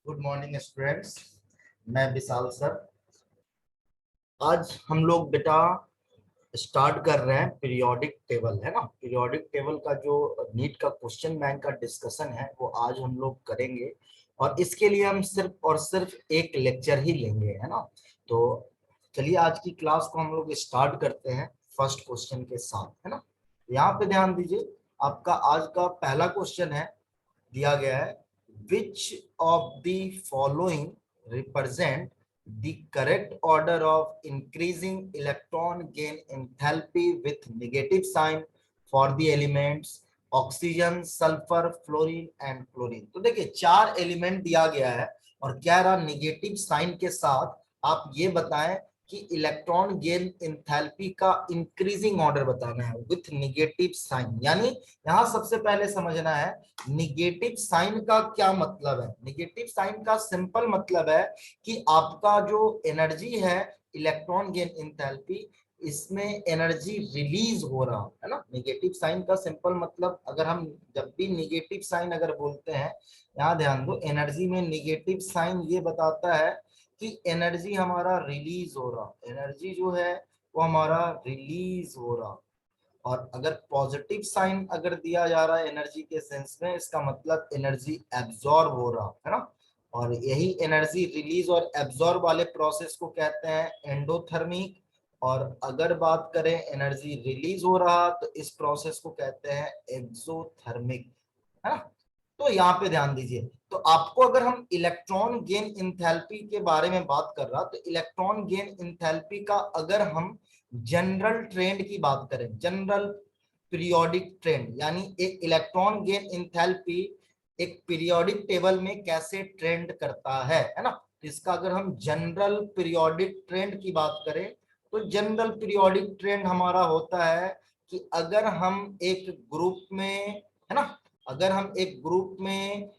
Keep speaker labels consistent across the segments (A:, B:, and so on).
A: Good morning students. मैं विशाल sir. आज हम लोग बेटा स्टार्ट कर रहे हैं पीरियोडिक टेबल, है ना। पीरियोडिक टेबल का जो नीट का क्वेश्चन बैंक का डिस्कशन है वो आज हम लोग करेंगे। और इसके लिए हम सिर्फ और सिर्फ एक लेक्चर ही लेंगे, है ना। तो चलिए आज की क्लास को हम लोग स्टार्ट करते हैं फर्स्ट क्वेश्चन के साथ, है ना। यहाँ पे ध्यान दीजिए, आपका आज का पहला क्वेश्चन है, दिया गया है which of the following represent the correct order of increasing electron gain enthalpy with negative sign for the elements oxygen, sulphur, fluorine and chlorine. तो देखिए चार एलिमेंट दिया गया है और कह रहा निगेटिव साइन के साथ आप ये बताएं कि इलेक्ट्रॉन गेन एंथैल्पी का इंक्रीजिंग ऑर्डर बताना है विथ निगेटिव साइन। यानी यहां सबसे पहले समझना है निगेटिव साइन का क्या मतलब है। निगेटिव साइन का सिंपल मतलब है कि आपका जो एनर्जी है इलेक्ट्रॉन गेन एंथैल्पी, इसमें एनर्जी रिलीज हो रहा है ना। नेगेटिव साइन का सिंपल मतलब, अगर हम जब भी नेगेटिव साइन अगर बोलते हैं, यहाँ ध्यान दो, एनर्जी में नेगेटिव साइन ये बताता है कि एनर्जी हमारा रिलीज हो रहा, एनर्जी जो है वो हमारा रिलीज हो रहा। और अगर पॉजिटिव साइन अगर दिया जा रहा है एनर्जी के सेंस में, इसका मतलब एनर्जी एब्जॉर्ब हो रहा है ना। और यही एनर्जी रिलीज और एब्जॉर्ब वाले प्रोसेस को कहते हैं एंडोथर्मिक। और अगर बात करें एनर्जी रिलीज हो रहा तो इस प्रोसेस को कहते हैं एक्सोथर्मिक, है ना। तो यहाँ पे ध्यान दीजिए, तो आपको अगर हम इलेक्ट्रॉन गेन इंथैल्पी के बारे में बात कर रहा, तो इलेक्ट्रॉन गेन इंथैल्पी का अगर हम जनरल ट्रेंड की बात करें, जनरल पीरियोडिक ट्रेंड, यानी एक इलेक्ट्रॉन गेन इंथैल्पी एक पीरियोडिक टेबल में कैसे ट्रेंड करता है ना। तो इसका अगर हम जनरल पीरियोडिक ट्रेंड की बात करें, तो जनरल पीरियोडिक ट्रेंड हमारा होता है कि अगर हम एक ग्रुप में, है ना, अगर हम एक ग्रुप में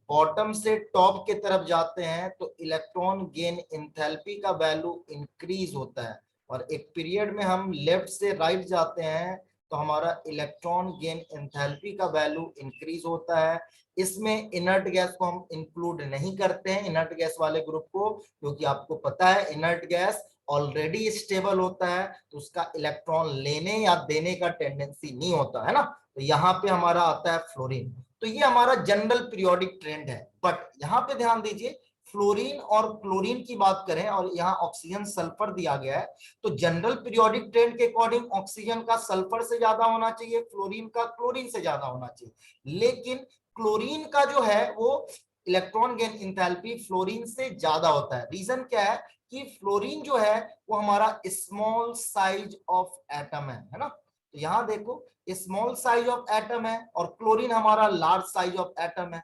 A: बॉटम से टॉप की तरफ जाते हैं तो इलेक्ट्रॉन गेन एंथैल्पी का वैल्यू इंक्रीज होता है। और एक पीरियड में हम लेफ्ट से राइट जाते हैं तो हमारा इलेक्ट्रॉन गेन एंथैल्पी का वैल्यू इंक्रीज होता है। इसमें इनर्ट गैस को हम इंक्लूड नहीं करते हैं, इनर्ट गैस वाले ग्रुप को, क्योंकि आपको पता है इनर्ट गैस ऑलरेडी स्टेबल होता है तो उसका इलेक्ट्रॉन लेने या देने का टेंडेंसी नहीं होता, है ना। तो यहाँ पे हमारा आता है फ्लोरीन। तो ये हमारा जनरल पीरियोडिक ट्रेंड है। बट यहाँ पे ध्यान दीजिए, फ्लोरीन और क्लोरीन की बात करें और यहाँ ऑक्सीजन सल्फर दिया गया है, तो जनरल पीरियोडिक ट्रेंड के अकॉर्डिंग ऑक्सीजन का सल्फर से ज्यादा होना चाहिए, फ्लोरीन का क्लोरीन से ज्यादा होना चाहिए। लेकिन क्लोरीन का जो है वो इलेक्ट्रॉन गेन इंथैल्पी फ्लोरीन से ज्यादा होता है। रीजन क्या है कि फ्लोरीन जो है वो हमारा स्मॉल साइज ऑफ एटम है ना। तो यहां देखो स्मॉल साइज ऑफ एटम है और क्लोरीन हमारा लार्ज साइज ऑफ एटम है।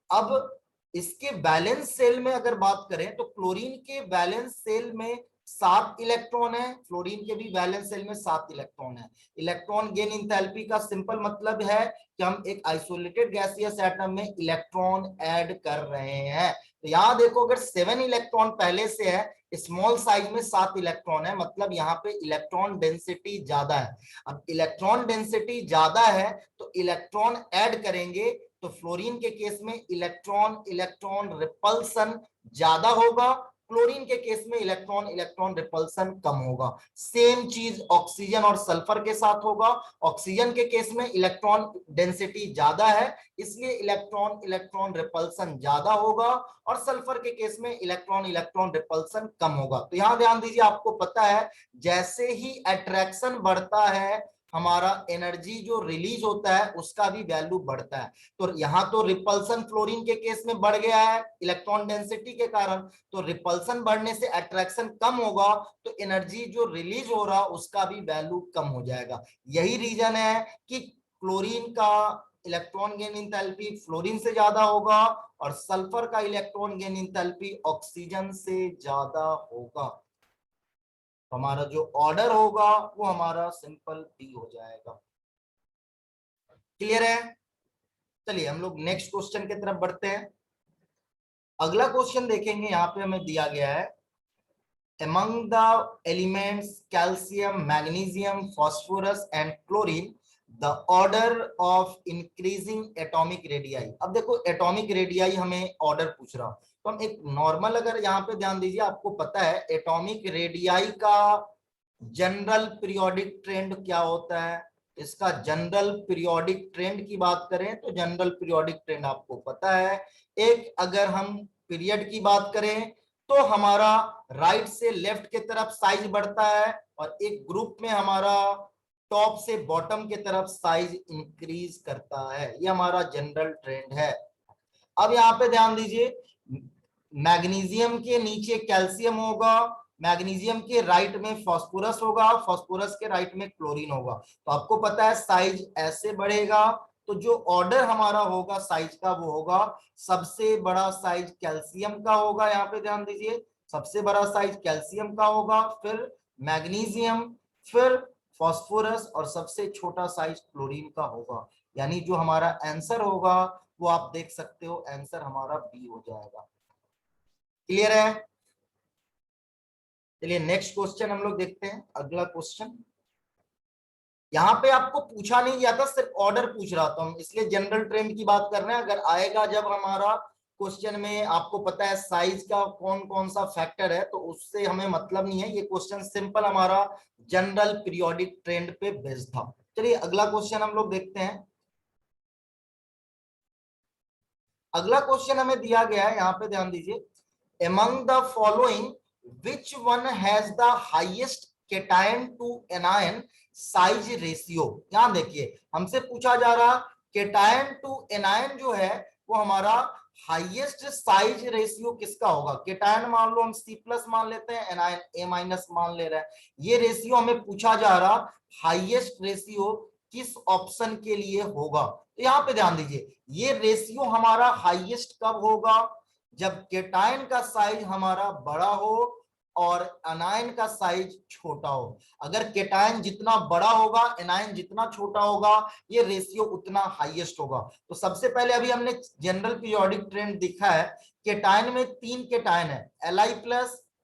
A: अब इसके बैलेंस सेल में अगर बात करें तो क्लोरीन के बैलेंस सेल में 7 इलेक्ट्रॉन है, फ्लोरीन के भी बैलेंस सेल में 7 इलेक्ट्रॉन है। इलेक्ट्रॉन गेन इंथैल्पी का सिंपल मतलब है कि हम एक आइसोलेटेड गैसियस एटम में इलेक्ट्रॉन ऐड कर रहे हैं। तो यहां देखो अगर 7 इलेक्ट्रॉन पहले से है, स्मॉल साइज में 7 इलेक्ट्रॉन है, मतलब यहाँ पे इलेक्ट्रॉन डेंसिटी ज्यादा है। अब इलेक्ट्रॉन डेंसिटी ज्यादा है तो इलेक्ट्रॉन ऐड करेंगे तो फ्लोरीन के केस में इलेक्ट्रॉन इलेक्ट्रॉन रिपल्सन ज्यादा होगा, क्लोरीन के केस में इलेक्ट्रॉन इलेक्ट्रॉन रिपल्सन कम होगा। सेम चीज ऑक्सीजन और सल्फर के साथ होगा। ऑक्सीजन के केस में इलेक्ट्रॉन डेंसिटी ज्यादा है इसलिए इलेक्ट्रॉन इलेक्ट्रॉन रिपल्सन ज्यादा होगा, और सल्फर के केस में इलेक्ट्रॉन इलेक्ट्रॉन रिपल्सन कम होगा। तो यहां ध्यान दीजिए, आपको पता है जैसे ही अट्रैक्शन बढ़ता है हमारा एनर्जी जो रिलीज होता है उसका भी वैल्यू बढ़ता है। तो यहां तो रिपल्सन फ्लोरीन के केस में बढ़ गया है इलेक्ट्रॉन डेंसिटी के कारण, तो रिपल्सन बढ़ने से अट्रैक्शन कम होगा तो एनर्जी जो रिलीज हो रहा उसका भी वैल्यू कम हो जाएगा। यही रीजन है कि क्लोरीन का इलेक्ट्रॉन गेन इंथैल्पी फ्लोरीन से ज्यादा होगा और सल्फर का इलेक्ट्रॉन गेन इंथैल्पी ऑक्सीजन से ज्यादा होगा। तो हमारा जो ऑर्डर होगा वो हमारा सिंपल बी हो जाएगा। क्लियर है? चलिए हम लोग नेक्स्ट क्वेश्चन की तरफ बढ़ते हैं। अगला क्वेश्चन देखेंगे, यहाँ पे हमें दिया गया है among the elements calcium, magnesium, phosphorus and chlorine the order of increasing atomic radii. अब देखो एटॉमिक रेडियाई हमें ऑर्डर पूछ रहा, तो हम एक नॉर्मल, अगर यहाँ पे ध्यान दीजिए, आपको पता है एटॉमिक रेडियाई का जनरल पीरियोडिक ट्रेंड क्या होता है। इसका जनरल पीरियोडिक ट्रेंड की बात करें तो जनरल पीरियोडिक ट्रेंड आपको पता है, एक अगर हम पीरियड की बात करें तो हमारा राइट से लेफ्ट की तरफ साइज बढ़ता है, और एक ग्रुप में हमारा टॉप से बॉटम की तरफ साइज इंक्रीज करता है। ये हमारा जनरल ट्रेंड है। अब यहाँ पे ध्यान दीजिए, मैग्नीशियम के नीचे कैल्शियम होगा, मैग्नीशियम के राइट में फास्फोरस होगा, फास्फोरस के राइट में क्लोरीन होगा। तो आपको पता है साइज ऐसे बढ़ेगा, तो जो ऑर्डर हमारा होगा साइज का वो होगा, सबसे बड़ा साइज कैल्शियम का होगा, यहाँ पे ध्यान दीजिए, सबसे बड़ा साइज कैल्शियम का होगा, फिर मैग्नीशियम, फिर फास्फोरस, और सबसे छोटा साइज क्लोरीन का होगा। यानी जो हमारा आंसर होगा वो आप देख सकते हो, आंसर हमारा बी हो जाएगा। क्लियर है? चलिए नेक्स्ट क्वेश्चन हम लोग देखते हैं। अगला क्वेश्चन यहाँ पे आपको पूछा नहीं गया था, सिर्फ ऑर्डर पूछ रहा था हम, इसलिए जनरल ट्रेंड की बात कर रहे हैं। अगर आएगा जब हमारा क्वेश्चन में, आपको पता है साइज का कौन कौन सा फैक्टर है, तो उससे हमें मतलब नहीं है। ये क्वेश्चन सिंपल हमारा जनरल पीरियोडिक ट्रेंड पे बेस्ड था। चलिए अगला क्वेश्चन हम लोग देखते हैं। अगला क्वेश्चन हमें दिया गया है, यहाँ पे ध्यान दीजिए, among the following which one has the highest cation to anion size ratio। ध्यान देखिए, हमसे पूछा जा रहा केटायन टू एनायन जो है वो हमारा हाईएस्ट साइज रेशियो किसका होगा। केटायन मान लो हम C+ मान लेते हैं, एनायन A- मान ले रहे हैं। ये रेशियो हमें पूछा जा रहा, हाईएस्ट रेशियो किस ऑप्शन के लिए होगा। तो यहाँ पे ध्यान दीजिए, ये रेशियो हमारा हाईएस्ट कब होगा, जब केटायन का साइज हमारा बड़ा हो और एनायन का साइज छोटा हो। अगर केटायन जितना बड़ा होगा, एनायन जितना छोटा होगा, ये रेशियो उतना हाईएस्ट होगा। तो सबसे पहले अभी हमने जनरल पीरियोडिक ट्रेंड दिखा है, केटायन में 3 केटायन है, Li+,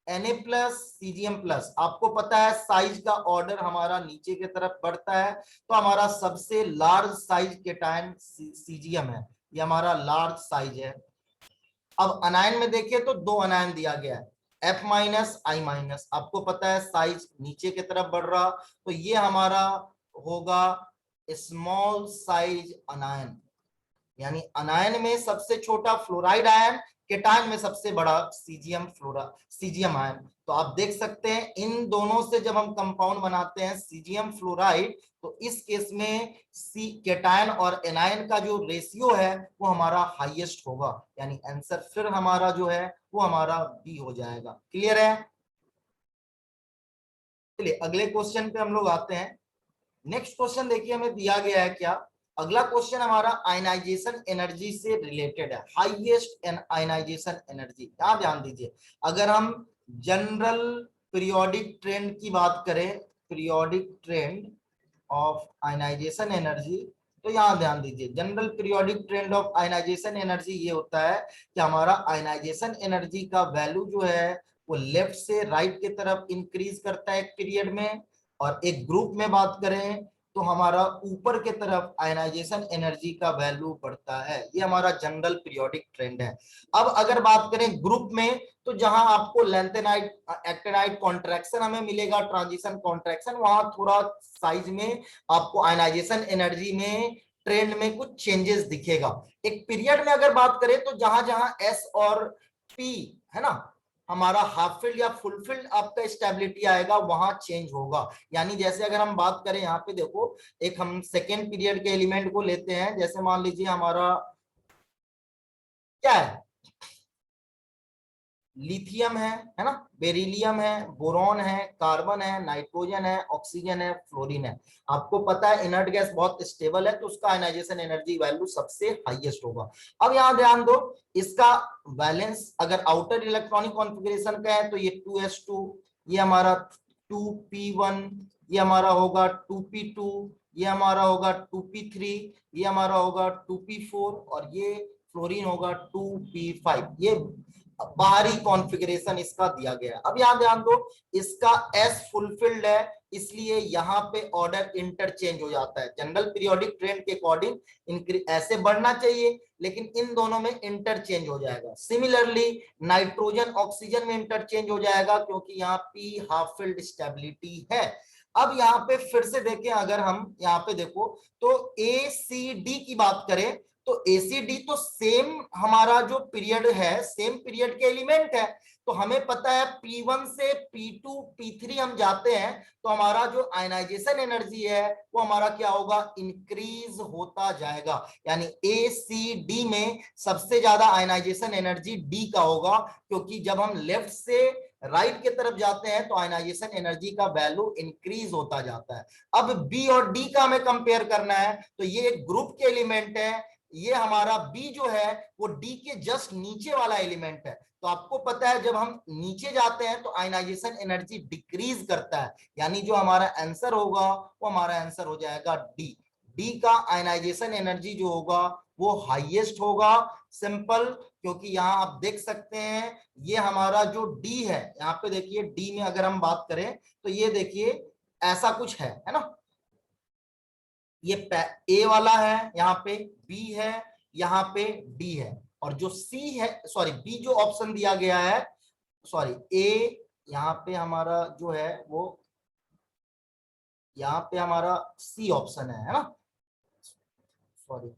A: Na+, Cgm+। आपको पता है साइज का ऑर्डर हमारा नीचे की तरफ बढ़ता है, तो हमारा सबसे लार्ज साइज केटायन Cgm है, ये हमारा लार्ज साइज है। अब अनायन में देखिए तो 2 अनायन दिया गया है, F-, I-। आपको पता है साइज नीचे की तरफ बढ़ रहा, तो ये हमारा होगा स्मॉल साइज अनायन। यानी अनायन में सबसे छोटा फ्लोराइड आयन, केटायन में सबसे बड़ा सीजीएम आयन। तो आप देख सकते हैं इन दोनों से जब हम कंपाउंड बनाते हैं सीजीएम फ्लोराइड, तो इस केस में सी केटायन और एनायन का जो रेशियो है वो हमारा हाईएस्ट होगा। यानी आंसर फिर हमारा जो है वो हमारा बी हो जाएगा। क्लियर है? चलिए अगले क्वेश्चन पे हम लोग आते हैं। नेक्स्ट क्वेश्चन देखिए हमें दिया गया है क्या। अगला क्वेश्चन हमारा आयनाइजेशन एनर्जी से रिलेटेड है, हाईएस्ट आयनाइजेशन एनर्जी। क्या ध्यान दीजिए, अगर हम जनरल पीरियोडिक ट्रेंड की बात करें, periodic trend of ionisation energy, तो यहां ध्यान दीजिए general periodic trend of ionisation energy ये होता है कि हमारा आयनाइजेशन एनर्जी का वैल्यू जो है वो लेफ्ट से राइट की तरफ इंक्रीज करता है एक पीरियड में, और एक ग्रुप में बात करें तो हमारा ऊपर की तरफ आयनाइजेशन एनर्जी का वैल्यू बढ़ता है। ये हमारा जनरल पीरियोडिक ट्रेंड है। अब अगर बात करें ग्रुप में, तो जहां आपको लेंथेनाइट एक्टिनाइट कॉन्ट्रैक्शन हमें मिलेगा, ट्रांजिशन कॉन्ट्रैक्शन, वहां थोड़ा साइज में आपको आयनाइजेशन एनर्जी में ट्रेंड में कुछ चेंजेस दिखेगा। एक पीरियड में अगर बात करें तो जहां जहां S और P है ना, हमारा हाफ फील्ड या फुल फील्ड आपका स्टेबिलिटी आएगा, वहां चेंज होगा। यानी जैसे अगर हम बात करें, यहाँ पे देखो एक हम सेकेंड पीरियड के एलिमेंट को लेते हैं, जैसे मान लीजिए हमारा क्या है, लिथियम है ना, बेरिलियम है, बोरॉन है, कार्बन है, नाइट्रोजन है, ऑक्सीजन है, फ्लोरीन है। आपको पता है इनर्ट गैस बहुत स्टेबल है, तो उसका आयनाइजेशन एनर्जी वैल्यू सबसे हाईएस्ट होगा। अब यहां ध्यान दो, इसका बैलेंस अगर आउटर इलेक्ट्रॉनिक कॉन्फ़िगरेशन का है तो ये 2s2, ये हमारा 2p1, ये हमारा होगा 2p2, ये हमारा होगा 2p3, ये हमारा होगा 2p4, और ये फ्लोरीन होगा 2p5। ये बाहरी कॉन्फ़िगरेशन इसका दिया गया है। अब यहां ध्यान दो, इसका S फुलफिल्ड है, इसलिए यहाँ पे ऑर्डर इंटरचेंज हो जाता है। जनरल पीरियोडिक ट्रेंड के अकॉर्डिंग ऐसे बढ़ना चाहिए, लेकिन इन दोनों में इंटरचेंज हो जाएगा। सिमिलरली नाइट्रोजन ऑक्सीजन में इंटरचेंज हो जाएगा, क्योंकि यहाँ p हाफ फील्ड स्टेबिलिटी है। अब यहाँ पे फिर से देखें, अगर हम यहाँ पे देखो तो ACD की बात करें तो ACD तो सेम हमारा जो पीरियड है, सेम पीरियड के एलिमेंट है। तो हमें पता है P1 से P2 P3 हम जाते हैं तो हमारा जो आयनाइजेशन एनर्जी है वो हमारा क्या होगा, इंक्रीज होता जाएगा। यानी ACD में सबसे ज्यादा आयनाइजेशन एनर्जी D का होगा, क्योंकि जब हम लेफ्ट से राइट की तरफ जाते हैं तो आयनाइजेशन एनर्जी का वैल्यू इंक्रीज होता जाता है। अब बी और डी का हमें कंपेयर करना है, तो ये एक ग्रुप के एलिमेंट है। ये हमारा बी जो है वो डी के जस्ट नीचे वाला एलिमेंट है। तो आपको पता है जब हम नीचे जाते हैं तो आयनाइजेशन एनर्जी डिक्रीज करता है, यानी जो हमारा आंसर होगा वो हमारा आंसर हो जाएगा डी। डी का आयनाइजेशन एनर्जी जो होगा वो हाईएस्ट होगा। सिंपल, क्योंकि यहां आप देख सकते हैं ये हमारा जो डी है, यहाँ पे देखिए डी में अगर हम बात करें तो ये देखिए ऐसा कुछ है ना। ये ए वाला है, यहाँ पे बी है, यहाँ पे डी है, और जो सी है, सॉरी बी जो ऑप्शन दिया गया है, सॉरी ए, यहाँ पे हमारा जो है वो, यहाँ पे हमारा सी ऑप्शन है ना। सॉरी,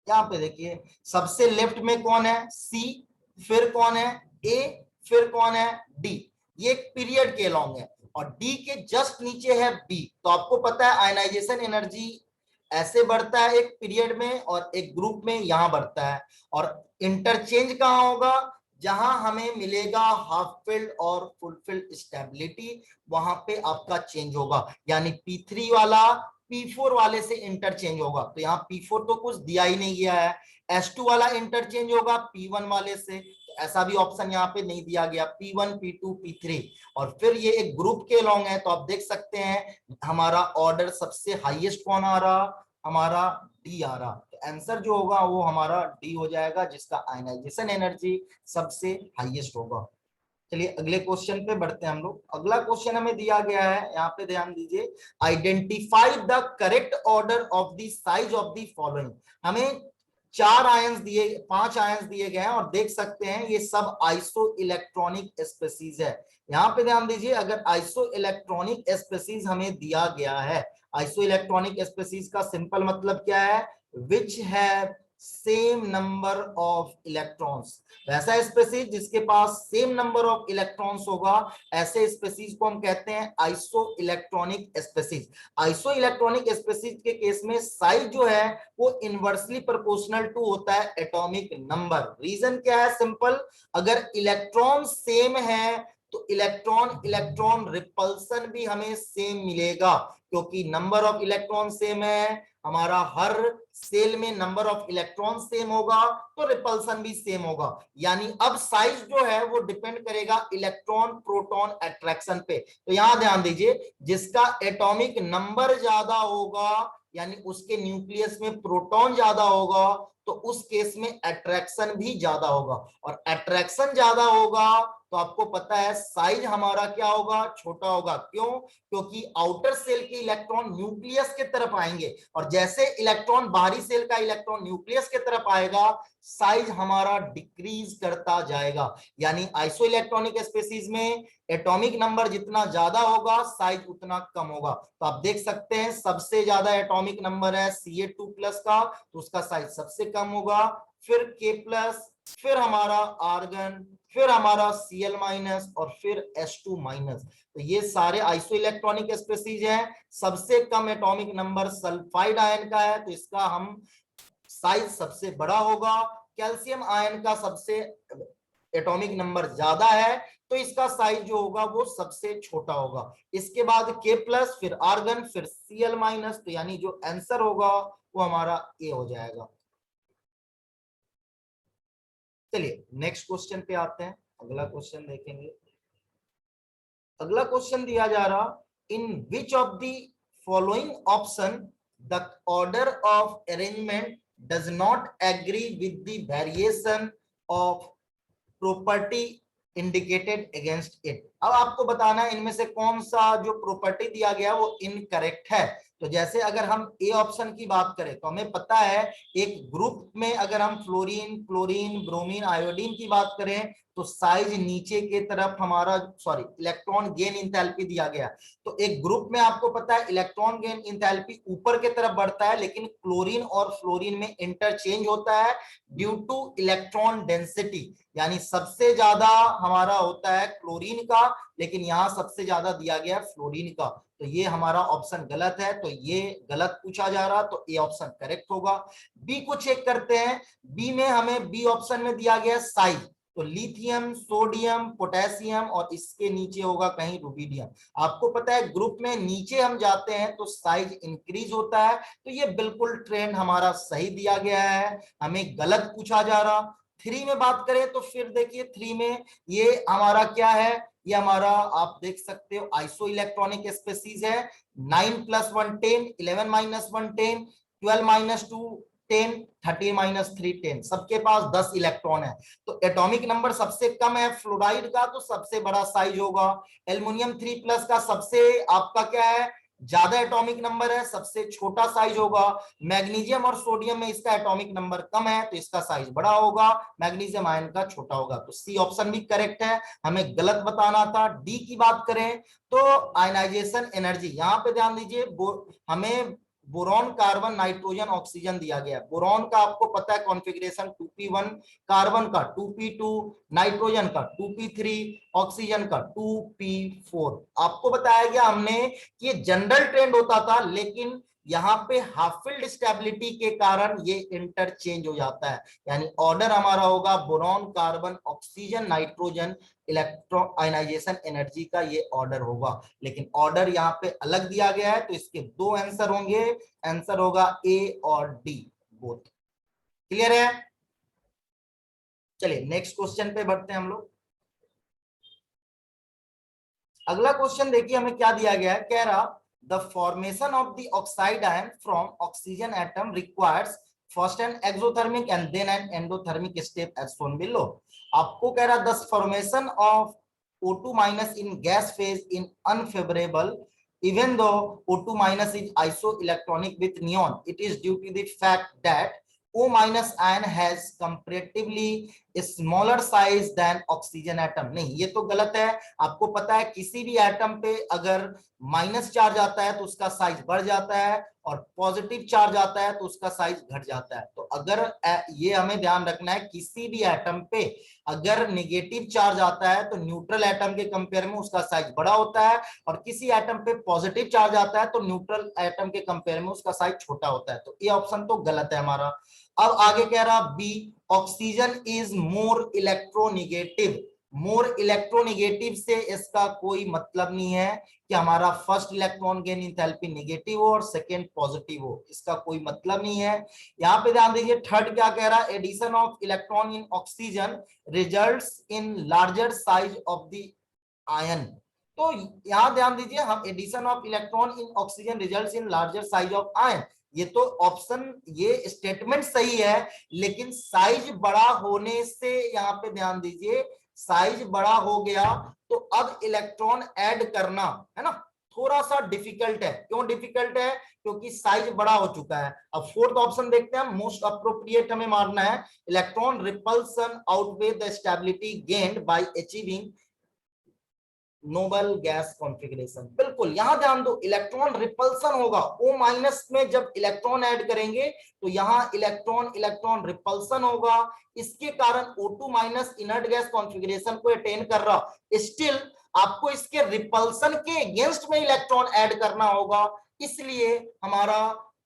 A: यहाँ पे देखिए सबसे लेफ्ट में कौन है, सी, फिर कौन है, ए, फिर कौन है, डी। ये एक पीरियड के लॉन्ग है, और डी के जस्ट नीचे है बी। तो आपको पता है आयनाइजेशन एनर्जी ऐसे बढ़ता है एक पीरियड में और एक ग्रुप में यहां बढ़ता है। और इंटरचेंज कहां होगा, जहां हमें मिलेगा हाफ फील्ड और फुल फील्ड स्टेबिलिटी, वहां पे आपका चेंज होगा। यानी P3 वाला P4 वाले से इंटरचेंज होगा। तो यहाँ P4 तो कुछ दिया ही नहीं गया है। S2 वाला इंटरचेंज होगा P1 वाले से, तो ऐसा भी ऑप्शन यहाँ पे नहीं दिया गया, P1 P2 P3। और फिर ये एक ग्रुप के लॉन्ग है, तो आप देख सकते हैं हमारा ऑर्डर सबसे हाईएस्ट कौन आ रहा, हमारा डी आ रहा। तो आंसर जो होगा वो हमारा डी हो जाएगा, जिसका आयनाइजेशन एनर्जी सबसे हाईएस्ट होगा। चलिए अगले क्वेश्चन पे बढ़ते हैं हम लोग। अगला क्वेश्चन हमें दिया गया है, यहाँ पे ध्यान दीजिए, identify the correct order of the size of the following. हमें 4 आयंस दिए, 5 आयंस दिए गए हैं, और देख सकते हैं ये सब आइसो इलेक्ट्रॉनिक स्पेसीज है। यहाँ पे ध्यान दीजिए, अगर आइसो इलेक्ट्रॉनिक स्पेसीज हमें दिया गया है, आइसो इलेक्ट्रॉनिक स्पेसीज का सिंपल मतलब क्या है, which have same number of electrons. वैसा स्पेसीज जिसके पास सेम नंबर ऑफ इलेक्ट्रॉन्स होगा, ऐसे स्पेसीज को हम कहते हैं iso electronic species. Iso electronic species के केस में साइज जो है वो इनवर्सली प्रोपोर्शनल टू होता है एटॉमिक नंबर। रीजन क्या है, सिंपल, अगर इलेक्ट्रॉन सेम है तो इलेक्ट्रॉन इलेक्ट्रॉन रिपल्सन भी हमें सेम मिलेगा, क्योंकि नंबर ऑफ इलेक्ट्रॉन सेम है, हमारा हर सेल में नंबर ऑफ इलेक्ट्रॉन सेम होगा, तो रिपल्सन भी सेम होगा। यानी अब साइज जो है वो डिपेंड करेगा इलेक्ट्रॉन प्रोटॉन अट्रैक्शन पे। तो यहां ध्यान दीजिए, जिसका एटॉमिक नंबर ज्यादा होगा, यानी उसके न्यूक्लियस में प्रोटॉन ज्यादा होगा, तो उस केस में अट्रैक्शन भी ज्यादा होगा। और अट्रैक्शन ज्यादा होगा तो आपको पता है साइज हमारा क्या होगा, छोटा होगा। क्यों, क्योंकि आउटर सेल के इलेक्ट्रॉन न्यूक्लियस की तरफ आएंगे, और जैसे इलेक्ट्रॉन बाहरी सेल का इलेक्ट्रॉन न्यूक्लियस की तरफ आएगा, साइज हमारा डिक्रीज करता जाएगा। यानी आइसो इलेक्ट्रॉनिक स्पेसीज में एटॉमिक नंबर जितना ज्यादा होगा साइज उतना कम होगा। तो आप देख सकते हैं सबसे ज्यादा एटॉमिक नंबर है Ca2+ का, तो उसका साइज सबसे कम होगा, फिर K+, फिर हमारा आर्गन, फिर हमारा Cl- और फिर H2-। तो ये सारे आइसो इलेक्ट्रॉनिक स्पेसीज हैं। सबसे कम एटॉमिक नंबर सल्फाइड आयन का है, तो इसका हम साइज सबसे बड़ा होगा। कैल्शियम आयन का सबसे एटॉमिक नंबर ज्यादा है, तो इसका साइज जो होगा वो सबसे छोटा होगा। इसके बाद K+, फिर आर्गन, फिर Cl-। तो यानी जो आंसर होगा वो हमारा ए हो जाएगा। चलिए नेक्स्ट क्वेश्चन पे आते हैं, अगला क्वेश्चन देखेंगे। अगला क्वेश्चन दिया जा रहा, in which of the following option the order of arrangement does not agree with the variation of property indicated against it। अब आपको बताना है इनमें से कौन सा जो प्रॉपर्टी दिया गया वो इनकरेक्ट है। तो जैसे अगर हम ए ऑप्शन की बात करें तो हमें पता है एक ग्रुप में अगर हम फ्लोरीन, क्लोरीन, ब्रोमीन, आयोडीन की बात करें तो साइज नीचे के तरफ हमारा इलेक्ट्रॉन गेन इंथैल्पी दिया गया। तो एक ग्रुप में आपको पता है इलेक्ट्रॉन गेन इंथैल्पी ऊपर के तरफ बढ़ता है, लेकिन क्लोरीन और फ्लोरीन में इंटरचेंज होता है ड्यू टू इलेक्ट्रॉन डेंसिटी। यानी सबसे ज्यादा हमारा होता है क्लोरीन का, लेकिन यहां सबसे ज्यादा दिया गया है फ्लोरीन का। तो ये हमारा ऑप्शन गलत है, तो ये गलत पूछा जा रहा, तो ए ऑप्शन करेक्ट होगा। बी को चेक करते हैं। बी में हमें बी ऑप्शन में दिया गया साइज, तो लिथियम, सोडियम, पोटेशियम और इसके नीचे होगा कहीं रुबिडियम। आपको पता है ग्रुप में नीचे हम जाते हैं तो साइज इंक्रीज होता है, तो ये बिल्कुल ट्रेंड हमारा सही दिया गया है, हमें गलत पूछा जा रहा। थ्री में बात करें तो फिर देखिए थ्री में ये हमारा क्या है, ये हमारा आप देख सकते हो आइसो इलेक्ट्रॉनिक स्पेसीज है। 9 + 1 10, 11 - 1 10, 12 - 2 10, 13 - 3 10, सबके पास 10 इलेक्ट्रॉन है। तो एटॉमिक नंबर सबसे कम है फ्लोराइड का, तो सबसे बड़ा साइज होगा। एल्युमिनियम 3+ का सबसे आपका क्या है, ज्यादा एटॉमिक नंबर है, सबसे छोटा साइज होगा। मैग्नीशियम और सोडियम में इसका एटॉमिक नंबर कम है, तो इसका साइज बड़ा होगा, मैग्नीशियम आयन का छोटा होगा। तो सी ऑप्शन भी करेक्ट है, हमें गलत बताना था। डी की बात करें तो आयनाइजेशन एनर्जी, यहां पे ध्यान दीजिए, हमें बोरॉन, कार्बन, नाइट्रोजन, ऑक्सीजन दिया गया है। बोरॉन का आपको पता है कॉन्फ़िगरेशन 2p1, कार्बन का 2p2, नाइट्रोजन का 2p3, ऑक्सीजन का 2p4। आपको बताया गया हमने कि ये जनरल ट्रेंड होता था, लेकिन यहाँ पे हाफ फील्ड स्टेबिलिटी के कारण ये इंटरचेंज हो जाता है। यानी ऑर्डर हमारा होगा boron, carbon, oxygen, nitrogen, electron ionisation energy का ये ऑर्डर होगा। लेकिन ऑर्डर यहाँ पे अलग दिया गया है, तो इसके दो आंसर होंगे, आंसर होगा ए और डी बोथ। क्लियर है? चलिए नेक्स्ट क्वेश्चन पे बढ़ते हैं हम लोग। अगला क्वेश्चन देखिए हमें क्या दिया गया है, कह रहा the formation of the oxide ion from oxygen atom requires first an exothermic and then an endothermic step as shown below. आपको कह रहा the formation of O2- in gas phase in unfavorable even though O2- is isoelectronic with neon, it is due to the fact that O- ion has comparatively smaller size than oxygen atom। नहीं, ये तो गलत है। आपको पता है किसी भी एटम पे अगर माइनस चार्ज आता है तो उसका साइज बढ़ जाता है, और पॉजिटिव चार्ज आता है तो उसका साइज घट जाता है। तो अगर ये हमें ध्यान रखना है, किसी भी एटम पे अगर नेगेटिव चार्ज आता है तो न्यूट्रल एटम के कंपेयर में उसका साइज बड़ा होता है, और किसी एटम पे पॉजिटिव चार्ज आता है तो न्यूट्रल एटम के कंपेयर में उसका साइज छोटा होता है। तो ये ऑप्शन तो गलत है हमारा। अब आगे कह रहा B, oxygen is more electronegative. More electronegative से इसका कोई मतलब नहीं है कि हमारा first electron gain enthalpy negative हो और सेकेंड पॉजिटिव हो, इसका कोई मतलब नहीं है। यहां पे ध्यान दीजिए थर्ड क्या कह रहा है, addition of electron in oxygen results in larger size of the ion. तो यहां ध्यान दीजिए, हम addition of electron in oxygen results in larger size of ion, ये तो ऑप्शन, ये स्टेटमेंट सही है, लेकिन साइज बड़ा होने से यहां पे ध्यान दीजिए, साइज बड़ा हो गया तो अब इलेक्ट्रॉन ऐड करना है ना थोड़ा सा डिफिकल्ट है। क्यों डिफिकल्ट है? क्योंकि साइज बड़ा हो चुका है। अब फोर्थ ऑप्शन देखते हैं, मोस्ट अप्रोप्रिएट हमें मारना है, electron repulsion outweigh the stability gained by achieving noble gas configuration. बिल्कुल, यहां ध्यान दो, इलेक्ट्रॉन रिपल्सन होगा। O- में जब इलेक्ट्रॉन ऐड करेंगे तो यहां इलेक्ट्रॉन इलेक्ट्रॉन रिपल्सन होगा, इसके कारण O2- इनर्ट गैस कॉन्फ़िगरेशन को अटेन कर रहा, स्टिल आपको इसके रिपल्सन के अगेंस्ट में इलेक्ट्रॉन ऐड करना होगा। इसलिए हमारा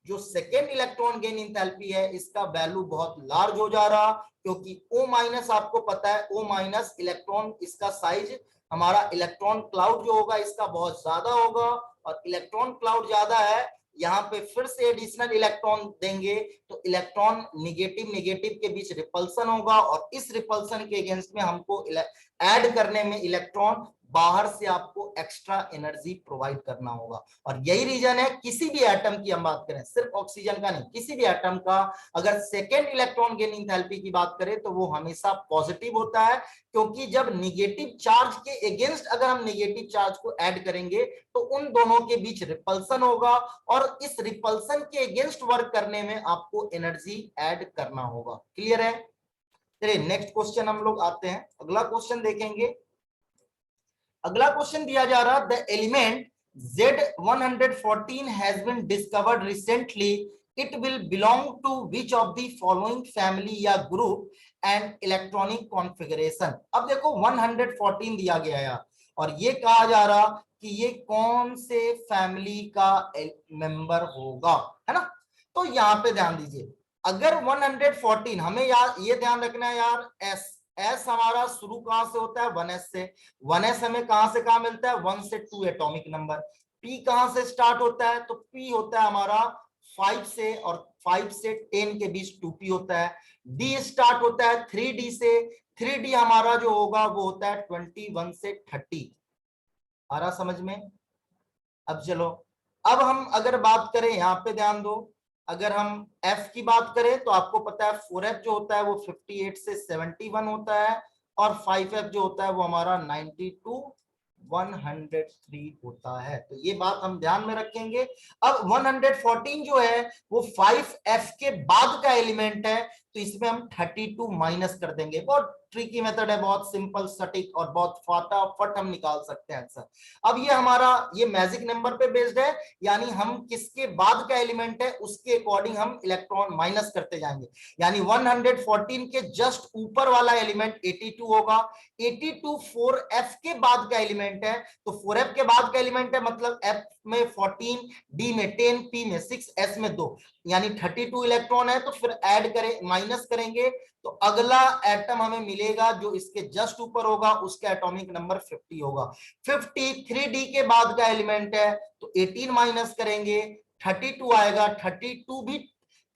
A: जो सेकेंड इलेक्ट्रॉन गेन इंथैल्पी है इसका वैल्यू बहुत लार्ज हो जा रहा, क्योंकि O- आपको पता है O- इलेक्ट्रॉन, इसका साइज हमारा इलेक्ट्रॉन क्लाउड जो होगा इसका बहुत ज्यादा होगा, और इलेक्ट्रॉन क्लाउड ज्यादा है, यहाँ पे फिर से एडिशनल इलेक्ट्रॉन देंगे तो इलेक्ट्रॉन निगेटिव निगेटिव के बीच रिपल्सन होगा, और इस रिपल्सन के अगेंस्ट में हमको ऐड करने में इलेक्ट्रॉन बाहर से आपको एक्स्ट्रा एनर्जी प्रोवाइड करना होगा। और यही रीजन है, किसी भी एटम की हम बात करें, सिर्फ ऑक्सीजन का नहीं, किसी भी एटम का अगर सेकेंड इलेक्ट्रॉन गेन इंथैल्पी की बात करें तो वो हमेशा पॉजिटिव होता है, क्योंकि जब निगेटिव चार्ज के अगेंस्ट अगर हम निगेटिव चार्ज को ऐड करेंगे तो उन दोनों के बीच रिपल्सन होगा, और इस रिपल्सन के अगेंस्ट वर्क करने में आपको एनर्जी ऐड करना होगा। क्लियर है? चलिए नेक्स्ट क्वेश्चन हम लोग आते हैं, अगला क्वेश्चन देखेंगे। अगला क्वेश्चन दिया जा रहा, the element Z114 has been discovered recently. It will belong to which of the following family या group and electronic configuration? अब देखो 114 दिया गया है और ये कहा जा रहा कि ये कौन से फैमिली का मेंबर होगा, है ना। तो यहाँ पे ध्यान दीजिए, अगर 114 हमें यार ये ध्यान रखना है यार, एस हमारा शुरू कहां से होता है, 1s से। 1s हमें कहां से कहां मिलता है, 1 से 2 एटॉमिक नंबर। पी कहां से स्टार्ट होता है, तो पी होता है हमारा 5 से, और 5 से 10 के बीच 2p होता है। डी स्टार्ट होता है 3d से, 3d हमारा जो होगा वो होता है 21 से 30। आ रहा समझ में? अब चलो, अब हम अगर बात करें, यहां पे ध्यान दो, अगर हम F की बात करें तो आपको पता है 4F जो होता है वो 58 से 71 होता है, और 5F जो होता है वो हमारा 90 टू 103 होता है। तो ये बात हम ध्यान में रखेंगे। अब 114 जो है वो 5F के बाद का एलिमेंट है, तो इसमें हम 32 माइनस कर देंगे। बहुत ट्रिकी मेथड है, बहुत सिंपल सटीक और बहुत फटाफट हम निकाल सकते हैं आंसर। अब ये हमारा ये मैजिक नंबर पे बेस्ड है, यानी हम किसके बाद का एलिमेंट है उसके अकॉर्डिंग हम इलेक्ट्रॉन माइनस करते जाएंगे। यानी 114 के जस्ट ऊपर वाला एलिमेंट 82 होगा। 82 4F के बाद का एलिमेंट है, तो 4F के बाद का एलिमेंट है, मतलब F में 14, D में 10, P में 6, S में 2, यानी 32 इलेक्ट्रॉन है। तो फिर ऐड करें, माइनस करेंगे तो अगला एटम हमें मिलेगा जो इसके जस्ट ऊपर होगा, उसका एटॉमिक नंबर 50 होगा। 50 3D के बाद का एलिमेंट है, तो 18 माइनस करेंगे 32 आएगा। 32 भी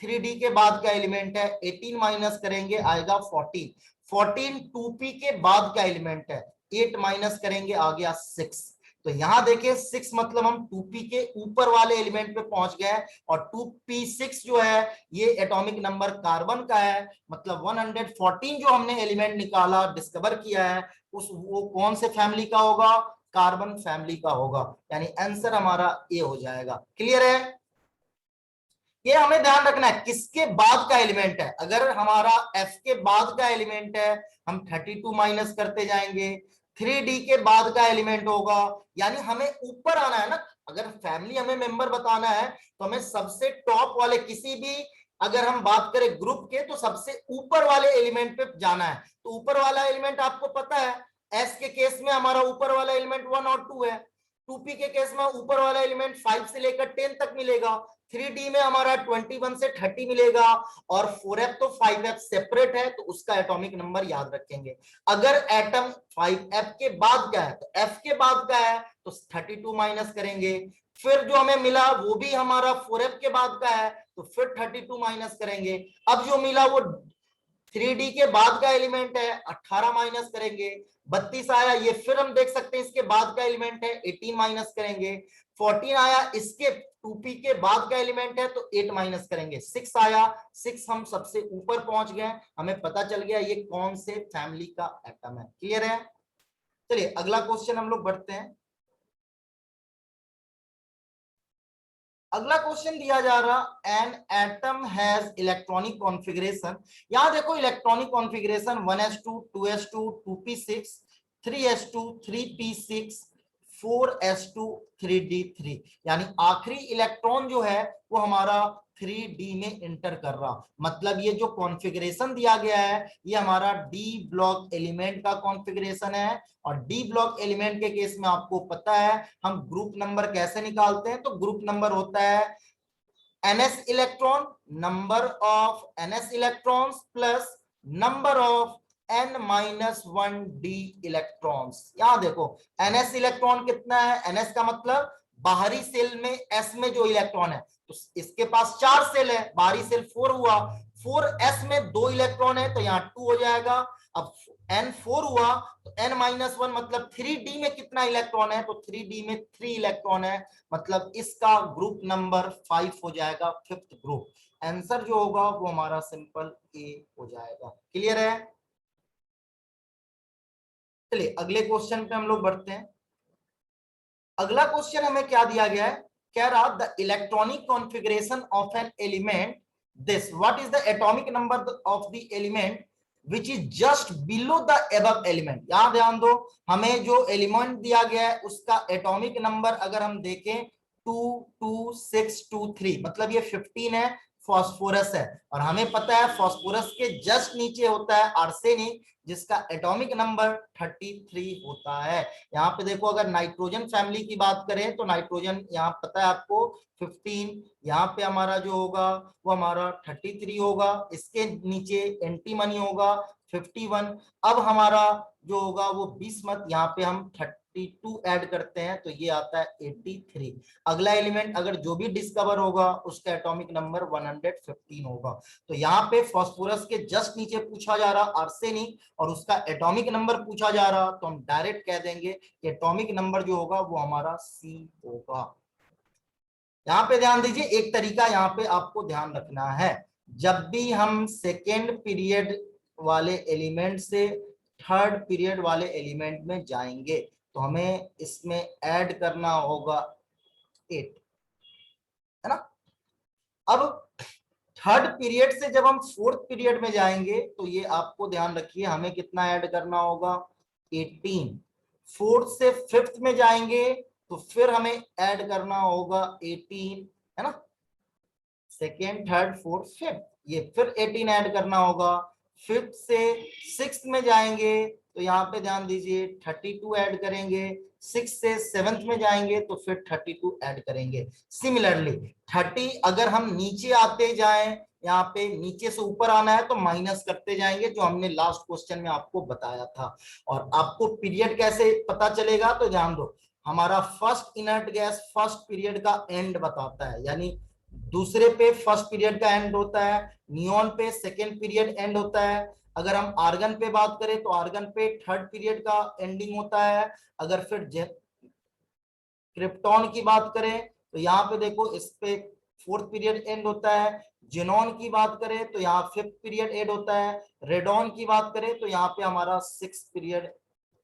A: 3D के बाद का एलिमेंट है, 18 माइनस करेंगे आएगा 14। 14 2p के बाद का एलिमेंट है, 8 माइनस करेंगे आ गया 6। तो यहां देखिए 6 मतलब हम 2p के ऊपर वाले एलिमेंट पे पहुंच गए, और 2p6 जो है ये एटॉमिक नंबर कार्बन का है। मतलब 114 जो हमने एलिमेंट निकाला, डिस्कवर किया है, उस वो कौन से फैमिली का होगा, कार्बन फैमिली का होगा। यानी आंसर हमारा ए हो जाएगा। क्लियर है? ये हमें ध्यान रखना है किसके बाद का एलिमेंट है। अगर हमारा F के बाद का एलिमेंट है, हम 32 माइनस करते जाएंगे। 3D के बाद का एलिमेंट होगा, यानी हमें ऊपर आना है ना। अगर फैमिली हमें मेंबर बताना है तो हमें सबसे टॉप वाले, किसी भी अगर हम बात करें ग्रुप के, तो सबसे ऊपर वाले एलिमेंट पे जाना है। तो ऊपर वाला एलिमेंट आपको पता है, एस के केस में हमारा ऊपर वाला एलिमेंट 1 और 2 है। 2p के केस में ऊपर वाला एलिमेंट 5 से लेकर 10 तक मिलेगा। 3D में हमारा 21 से 30 मिलेगा, और 4F तो 5F सेपरेट है, तो उसका एटॉमिक नंबर याद रखेंगे। अगर एटम 5F के बाद का है, तो F के बाद का है तो 32 माइनस करेंगे। फिर जो हमें मिला वो भी हमारा 4F के बाद का है, तो फिर 32 माइनस करेंगे। अब जो मिला वो 3D के बाद का एलिमेंट है, 18 माइनस करेंगे, 32 आया। ये फिर हम देख सकते हैं इसके बाद का एलिमेंट है, 18 माइनस करेंगे। 14 आया, इसके 2p के बाद का एलिमेंट है, तो 8 माइनस करेंगे। 6 आया, 6 हम सबसे ऊपर पहुंच गए, हमें पता चल गया ये कौन से फैमिली का एटम है। क्लियर है? चलिए अगला क्वेश्चन हम लोग बढ़ते हैं। अगला क्वेश्चन दिया जा रहा, an atom has electronic configuration. यहां देखो electronic configuration 1s2 2s2 2p6 3s2 3p6 4s2 3d3, यानी आखिरी इलेक्ट्रॉन जो है वो हमारा 3d में इंटर कर रहा। मतलब ये जो कॉन्फ़िगरेशन दिया गया है ये हमारा डी ब्लॉक एलिमेंट का कॉन्फ़िगरेशन है। और डी ब्लॉक एलिमेंट के केस में आपको पता है हम ग्रुप नंबर कैसे निकालते हैं, तो ग्रुप नंबर होता है ns electron, number of ns electrons plus number of n-1d electrons. यहां देखो ns इलेक्ट्रॉन कितना है, ns का मतलब बाहरी सेल में s में जो इलेक्ट्रॉन है, तो इसके पास 4 सेल है, बाहरी सेल 4 हुआ। 4s में 2 इलेक्ट्रॉन है तो यहाँ 2 हो जाएगा। अब n4 हुआ तो n-1 मतलब 3d में कितना इलेक्ट्रॉन है, तो 3d में 3 इलेक्ट्रॉन है, मतलब इसका ग्रुप नंबर 5 हो जाएगा, फिफ्थ ग्रुप। आंसर जो होगा वो हमारा सिंपल ए हो जाएगा। क्लियर है? चलिए अगले क्वेश्चन पे हम लोग बढ़ते हैं। अगला क्वेश्चन हमें क्या दिया गया है, कह रहा the electronic configuration of an element this, what is the atomic number of the element which is just below the above element. यहां ध्यान दो, हमें जो एलिमेंट दिया गया है उसका एटॉमिक नंबर अगर हम देखें 22623, मतलब ये 15 है, फास्फोरस है, और हमें पता है फास्फोरस के जस्ट नीचे होता है आर्सेनिक जिसका एटॉमिक नंबर 33 होता है। यहाँ पे देखो अगर नाइट्रोजन फैमिली की बात करें तो नाइट्रोजन यहाँ पता है आपको 15, यहाँ पे हमारा जो होगा वो हमारा 33 होगा, इसके नीचे एंटीमनी होगा 51। अब हमारा जो होगा वो 20 मत, यहाँ पे हम 32 ऐड करते हैं तो ये आता है 83। अगला एलिमेंट अगर जो भी डिस्कवर होगा उसका एटॉमिक नंबर 115 होगा। तो यहाँ पे फास्फोरस के जस्ट नीचे पूछा जा रहा आर्सेनिक और उसका एटॉमिक नंबर पूछा जा रहा, तो हम डायरेक्ट कह देंगे कि एटॉमिक नंबर जो होगा वो हमारा सी होगा। यहां पे ध्यान दीजिए, एक तरीका यहां पे आपको ध्यान रखना है, जब भी हम सेकेंड पीरियड वाले एलिमेंट से थर्ड पीरियड वाले एलिमेंट में जाएंगे तो हमें इसमें ऐड करना होगा 8, है ना। अब थर्ड पीरियड से जब हम फोर्थ पीरियड में जाएंगे तो ये आपको ध्यान रखिए हमें कितना ऐड करना होगा 18। फोर्थ से फिफ्थ में जाएंगे तो फिर हमें ऐड करना होगा 18, है ना। सेकेंड थर्ड फोर्थ फिफ्थ, ये फिर 18 ऐड करना होगा। फिफ्थ से सिक्स्थ में जाएंगे तो यहाँ पे ध्यान दीजिए 32 ऐड करेंगे। सिक्स से सेवंथ में जाएंगे तो फिर 32 ऐड करेंगे। सिमिलरली 30 अगर हम नीचे आते जाएं, यहाँ पे नीचे से ऊपर आना है तो माइनस करते जाएंगे, जो हमने लास्ट क्वेश्चन में आपको बताया था। और आपको पीरियड कैसे पता चलेगा, तो ध्यान दो, हमारा first inert gas first period का एंड बताता है, यानी दूसरे पे फर्स्ट पीरियड का एंड होता है, नियॉन पे सेकेंड पीरियड एंड होता है। अगर हम आर्गन पे बात करें तो आर्गन पे थर्ड पीरियड का एंडिंग होता है। अगर फिर क्रिप्टॉन की बात करें तो यहाँ पे देखो इस पे फोर्थ पीरियड एंड होता है। जेनॉन की बात करें तो यहाँ फिफ्थ पीरियड एंड होता है। रेडॉन की बात करें तो यहाँ पे हमारा सिक्स पीरियड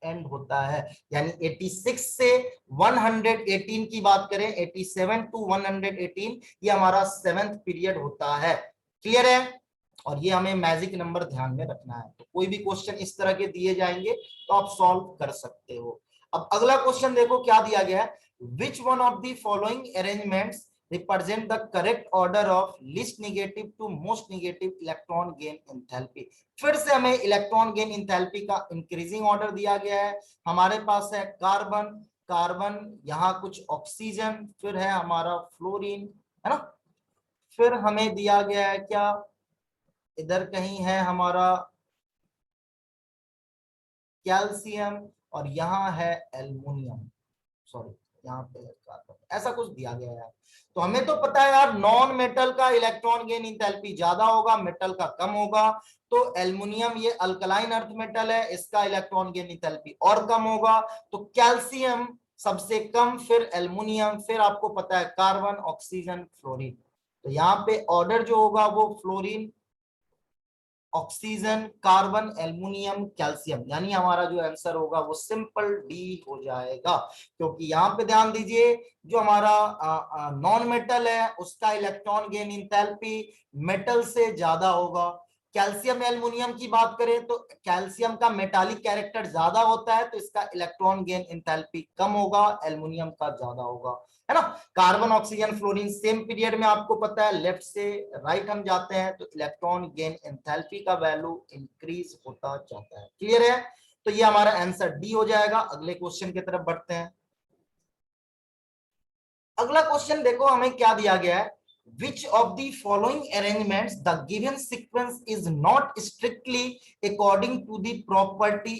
A: एंड होता है। यानी 86 से 118 की बात करें, 87 टू 118 ये हमारा सेवेंथ पीरियड होता है। क्लियर है? और ये हमें मैजिक नंबर ध्यान में रखना है, तो कोई भी क्वेश्चन इस तरह के दिए जाएंगे तो आप सॉल्व कर सकते हो। अब अगला क्वेश्चन देखो क्या दिया गया है, which one of the following arrangements represent the correct order of least negative to most negative electron gain enthalpy. फिर से हमें इलेक्ट्रॉन गेन एंथैल्पी का इंक्रीजिंग ऑर्डर दिया गया है। हमारे पास है कार्बन, कार्बन, यहाँ कुछ ऑक्सीजन, फिर है हमारा फ्लोरीन, है ना। फिर हमें दिया गया है क्या, इधर कहीं है हमारा कैल्शियम, और यहाँ है एल्युमिनियम, सॉरी यहाँ पे कार्बन, ऐसा कुछ दिया गया है। तो हमें तो पता है यार नॉन मेटल का इलेक्ट्रॉन गेन इंथैल्पी ज्यादा होगा, मेटल का कम होगा। तो एल्युमिनियम ये अल्कलाइन अर्थ मेटल है, इसका इलेक्ट्रॉन गेन इंथैल्पी और कम होगा। तो कैल्शियम सबसे कम, फिर एल्युमिनियम, फिर आपको पता है कार्बन, ऑक्सीजन, फ्लोरीन। तो यहाँ पे ऑर्डर जो होगा वो fluorine, oxygen, carbon, aluminium, calcium, यानी हमारा जो आंसर होगा वो सिंपल डी हो जाएगा। क्योंकि यहाँ पे ध्यान दीजिए जो हमारा नॉन मेटल है उसका इलेक्ट्रॉन गेन इंथैल्पी मेटल से ज्यादा होगा। कैल्शियम एल्युमिनियम की बात करें तो कैल्शियम का मेटालिक कैरेक्टर ज्यादा होता है तो इसका इलेक्ट्रॉन गेन इंथैल्पी कम होगा, एल्युमिनियम का ज्यादा होगा, है ना। Carbon, oxygen, fluorine same period में आपको पता है लेफ्ट से राइट हम जाते हैं तो इलेक्ट्रॉन गेन एंथैल्पी का वैल्यू इंक्रीज होता जाता है। क्लियर है? तो ये हमारा आंसर डी हो जाएगा। अगले क्वेश्चन की तरफ बढ़ते हैं। अगला क्वेश्चन देखो हमें क्या दिया गया है, which of the following arrangements the given sequence is not strictly according to the property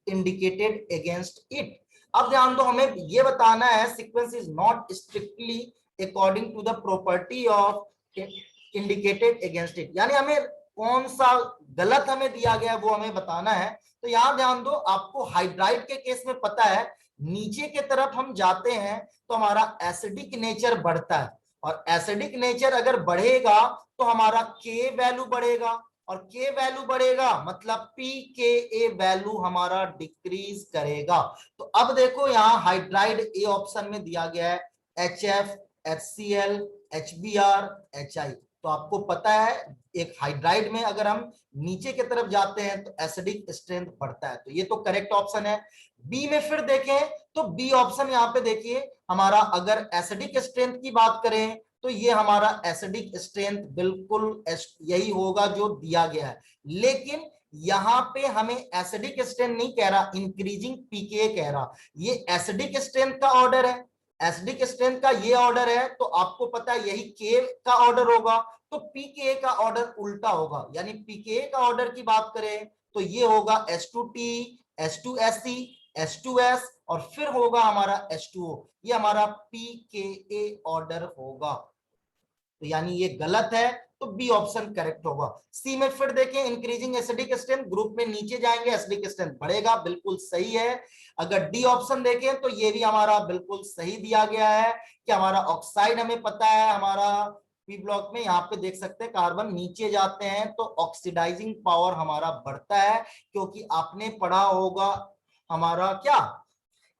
A: indicated against it। अब ध्यान दो, हमें ये बताना है sequence is not strictly according to the property of indicated against it, यानी हमें कौन सा गलत हमें दिया गया है वो हमें बताना है। तो यहां ध्यान दो, आपको हाइड्राइड के केस में पता है नीचे के तरफ हम जाते हैं तो हमारा एसिडिक नेचर बढ़ता है, और एसिडिक नेचर अगर बढ़ेगा तो हमारा के वैल्यू बढ़ेगा, और के वैल्यू बढ़ेगा मतलब पी के ए वैल्यू हमारा डिक्रीज करेगा। तो अब देखो यहाँ हाइड्राइड ए ऑप्शन में दिया गया है HF, HCl, HBr, HI। तो आपको पता है एक हाइड्राइड में अगर हम नीचे की तरफ जाते हैं तो एसिडिक स्ट्रेंथ बढ़ता है, तो ये तो करेक्ट ऑप्शन है। बी में फिर देखें तो बी ऑप्शन यहाँ पे देखिए हमारा, अगर एसिडिक स्ट्रेंथ की बात करें तो ये हमारा एसिडिक स्ट्रेंथ बिल्कुल यही होगा जो दिया गया है, लेकिन यहां पे हमें एसिडिक स्ट्रेंथ नहीं कह रहा, इंक्रीजिंग पीके कह रहा। ये एसिडिक स्ट्रेंथ का ऑर्डर है, एसिडिक स्ट्रेंथ का ये ऑर्डर है, तो आपको पता है यही के का ऑर्डर होगा, तो पीके का ऑर्डर उल्टा होगा, यानी पीके का ऑर्डर की बात करें तो ये होगा H2T, H2SC, H2S और फिर होगा हमारा H2O, ये हमारा पीके ऑर्डर होगा। तो यानी ये गलत है, तो बी ऑप्शन करेक्ट होगा। सी में फिर देखें इंक्रीजिंग एसिडिक स्ट्रेंथ, ग्रुप में नीचे जाएंगे एसिडिक स्ट्रेंथ बढ़ेगा, बिल्कुल सही है। अगर डी ऑप्शन देखें तो ये भी हमारा बिल्कुल सही दिया गया है कि हमारा ऑक्साइड हमें पता है हमारा पी ब्लॉक में, यहाँ पे देख सकते हैं कार्बन नीचे जाते हैं तो ऑक्सीडाइजिंग पावर हमारा बढ़ता है, क्योंकि आपने पढ़ा होगा हमारा क्या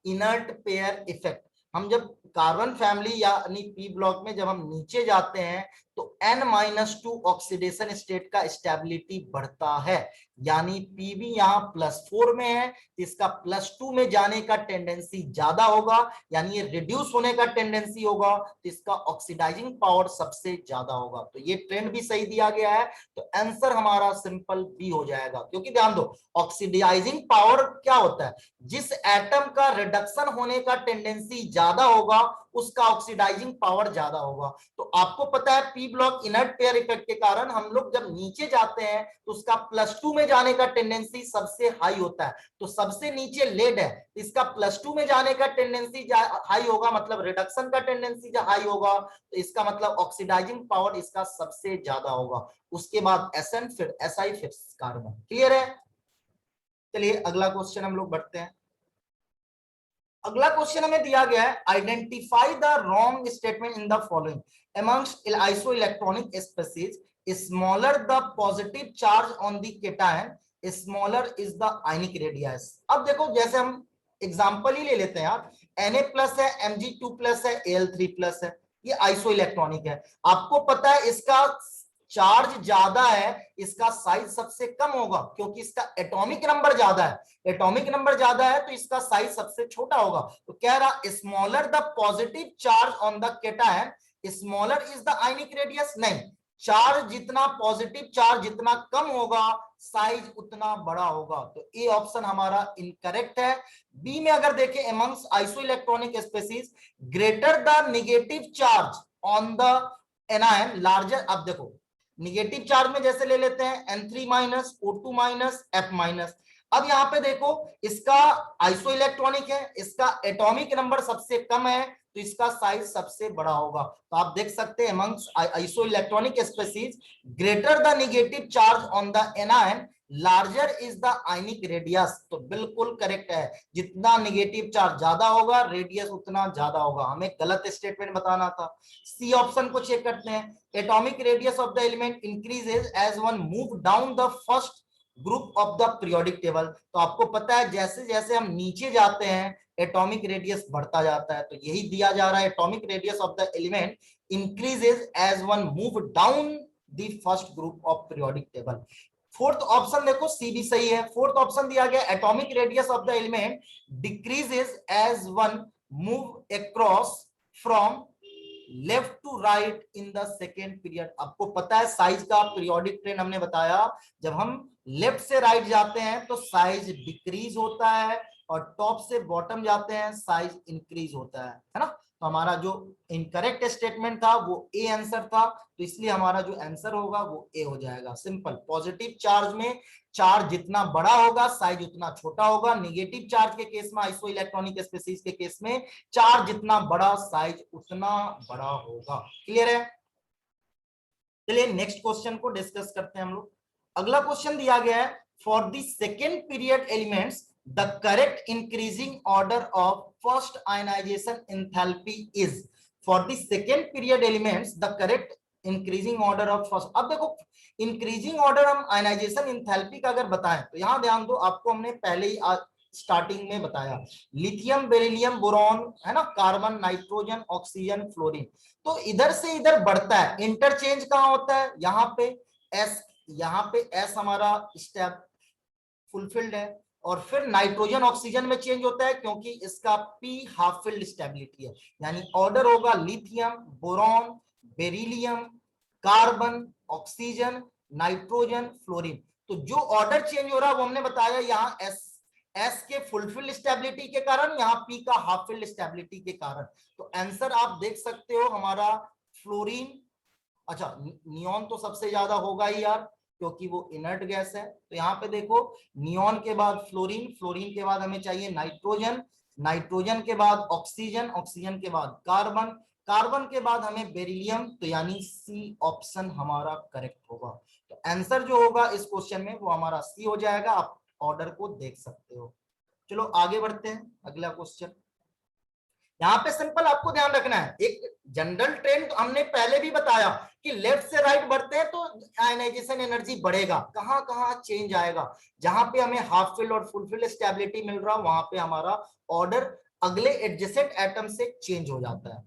A: इनर्ट पेयर इफेक्ट। हम जब कार्बन फैमिली यानी पी ब्लॉक में जब हम नीचे जाते हैं तो N-2 ऑक्सीडेशन स्टेट का स्टेबिलिटी बढ़ता है, यानी पी भी यहाँ +4 में है तो इसका +2 में जाने का टेंडेंसी ज्यादा होगा, यानी ये रिड्यूस होने का टेंडेंसी होगा, तो इसका ऑक्सीडाइजिंग पावर सबसे ज्यादा होगा। तो ये ट्रेंड भी सही दिया गया है, तो आंसर हमारा सिंपल बी हो जाएगा। क्योंकि ध्यान दो ऑक्सीडाइजिंग पावर क्या होता है, जिस एटम का रिडक्शन होने का टेंडेंसी ज्यादा होगा उसका ऑक्सीडाइजिंग पावर ज्यादा होगा। तो आपको पता है P block inert pair effect के कारण हम लोग जब नीचे जाते हैं तो उसका +2 में जाने का टेंडेंसी सबसे हाई होता है, तो सबसे नीचे लेड है, इसका +2 में जाने का टेंडेंसी हाई होगा, मतलब रिडक्शन का टेंडेंसी हाई होगा, तो इसका मतलब ऑक्सीडाइजिंग पावर इसका सबसे ज्यादा होगा। उसके बाद SN फिर SI फिर कार्बन। क्लियर है? चलिए अगला क्वेश्चन हम लोग बढ़ते हैं। अगला क्वेश्चन हमें दिया गया है identify the wrong statement in the following amongst isoelectronic species, smaller the positive charge on the cation, smaller is the ionic radius. अब देखो जैसे हम एग्जांपल ही ले लेते हैं यार, Na+ है, Mg2+ है, Al3+ है, ये आइसोइलेक्ट्रॉनिक है। आपको पता है इसका चार्ज ज्यादा है, इसका साइज सबसे कम होगा, क्योंकि इसका एटॉमिक नंबर ज्यादा है, एटॉमिक नंबर ज्यादा है तो इसका साइज सबसे छोटा होगा। तो कह रहा smaller the positive charge on the cation, smaller is the ionic radius, नहीं, चार्ज जितना पॉजिटिव चार्ज जितना कम होगा साइज उतना बड़ा होगा। तो ए ऑप्शन हमारा इनकरेक्ट है। बी में अगर देखें amongst isoelectronic species greater the negative charge on the anion larger, अब देखो निगेटिव चार्ज में जैसे ले लेते हैं N3-, O2-, F-। अब यहाँ पे देखो इसका आइसोइलेक्ट्रॉनिक है, इसका एटॉमिक नंबर सबसे कम है तो इसका साइज सबसे बड़ा होगा। तो आप देख सकते हैं amongst isoelectronic species greater the negative charge on the anion larger is the ionic radius. तो बिल्कुल करेक्ट है, जितना नेगेटिव चार्ज ज्यादा होगा रेडियस उतना ज्यादा होगा, हमें गलत स्टेटमेंट बताना था। सी ऑप्शन को चेक करते हैं, atomic radius of the element increases as one move down the first group of the periodic table. तो आपको पता है जैसे जैसे हम नीचे जाते हैं एटॉमिक रेडियस बढ़ता जाता है, तो यही दिया जा रहा है atomic radius of the element increases as one move down the first group of periodic table. Fourth option देखो सी भी सही है, फोर्थ ऑप्शन दिया गया atomic radius of the element decreases as one move across from left to right in the second period. आपको पता है size का पीरियोडिक ट्रेंड हमने बताया, जब हम लेफ्ट से राइट जाते हैं तो साइज डिक्रीज होता है और टॉप से बॉटम जाते हैं साइज इंक्रीज होता है ना। तो हमारा जो इनकरेक्ट स्टेटमेंट था वो ए आंसर था, तो इसलिए हमारा जो आंसर होगा वो ए हो जाएगा। सिंपल, पॉजिटिव चार्ज में चार्ज जितना बड़ा होगा साइज उतना छोटा होगा, नेगेटिव चार्ज के केस में आइसोइलेक्ट्रॉनिक स्पीशीज के केस में चार्ज जितना बड़ा साइज उतना बड़ा होगा। क्लियर है? चलिए नेक्स्ट क्वेश्चन को डिस्कस करते हैं हम लोग। अगला क्वेश्चन दिया गया है, for the second period elements the correct increasing order of first ionisation enthalpy is. For the second period elements the correct increasing order of first. अब देखो इंक्रीजिंग ऑर्डर हम आयनाइजेशन एंथैल्पी का अगर बताएं तो यहां ध्यान दो, आपको हमने पहले ही स्टार्टिंग में बताया, लिथियम बेरिलियम बोरॉन है ना, कार्बन नाइट्रोजन ऑक्सीजन फ्लोरीन, तो इधर से इधर बढ़ता है, इंटरचेंज कहां होता है, यहाँ पे एस, यहाँ पे एस हमारा स्टेप फुलफिल्ड है, और फिर नाइट्रोजन ऑक्सीजन में चेंज होता है क्योंकि इसका पी हाफ फिल्ड स्टेबिलिटी है, यानी ऑर्डर होगा lithium boron beryllium carbon oxygen nitrogen fluorine. तो जो ऑर्डर चेंज हो रहा है वो हमने बताया, यहाँ एस के फुलफिल्ड स्टेबिलिटी के कारण, यहाँ पी का हाफ फिल्ड स्टेबिलिटी के कारण। तो आंसर आप देख सकते हो हमारा फ्लोरीन, अच्छा नियॉन तो सबसे ज्यादा होगा ही यार क्योंकि वो इनर्ट गैस है, तो यहाँ पे देखो नियॉन के बाद फ्लोरीन, फ्लोरीन के बाद हमें चाहिए नाइट्रोजन, नाइट्रोजन के बाद ऑक्सीजन, ऑक्सीजन के बाद कार्बन, कार्बन के बाद हमें बेरिलियम, तो यानी सी ऑप्शन हमारा करेक्ट होगा। तो आंसर जो होगा इस क्वेश्चन में वो हमारा सी हो जाएगा, आप ऑर्डर को देख सकते हो। चलो आगे बढ़ते हैं, अगला क्वेश्चन। यहाँ पे सिंपल आपको ध्यान रखना है, एक जनरल ट्रेंड हमने पहले भी बताया कि लेफ्ट से राइट बढ़ते हैं तो आयनाइजेशन एनर्जी बढ़ेगा, कहां कहां चेंज आएगा, जहां पे हमें हाफ फिल्ड और फुल फिल्ड स्टेबिलिटी मिल रहा वहां पे हमारा ऑर्डर अगले एडजेसेंट एटम से चेंज हो जाता है।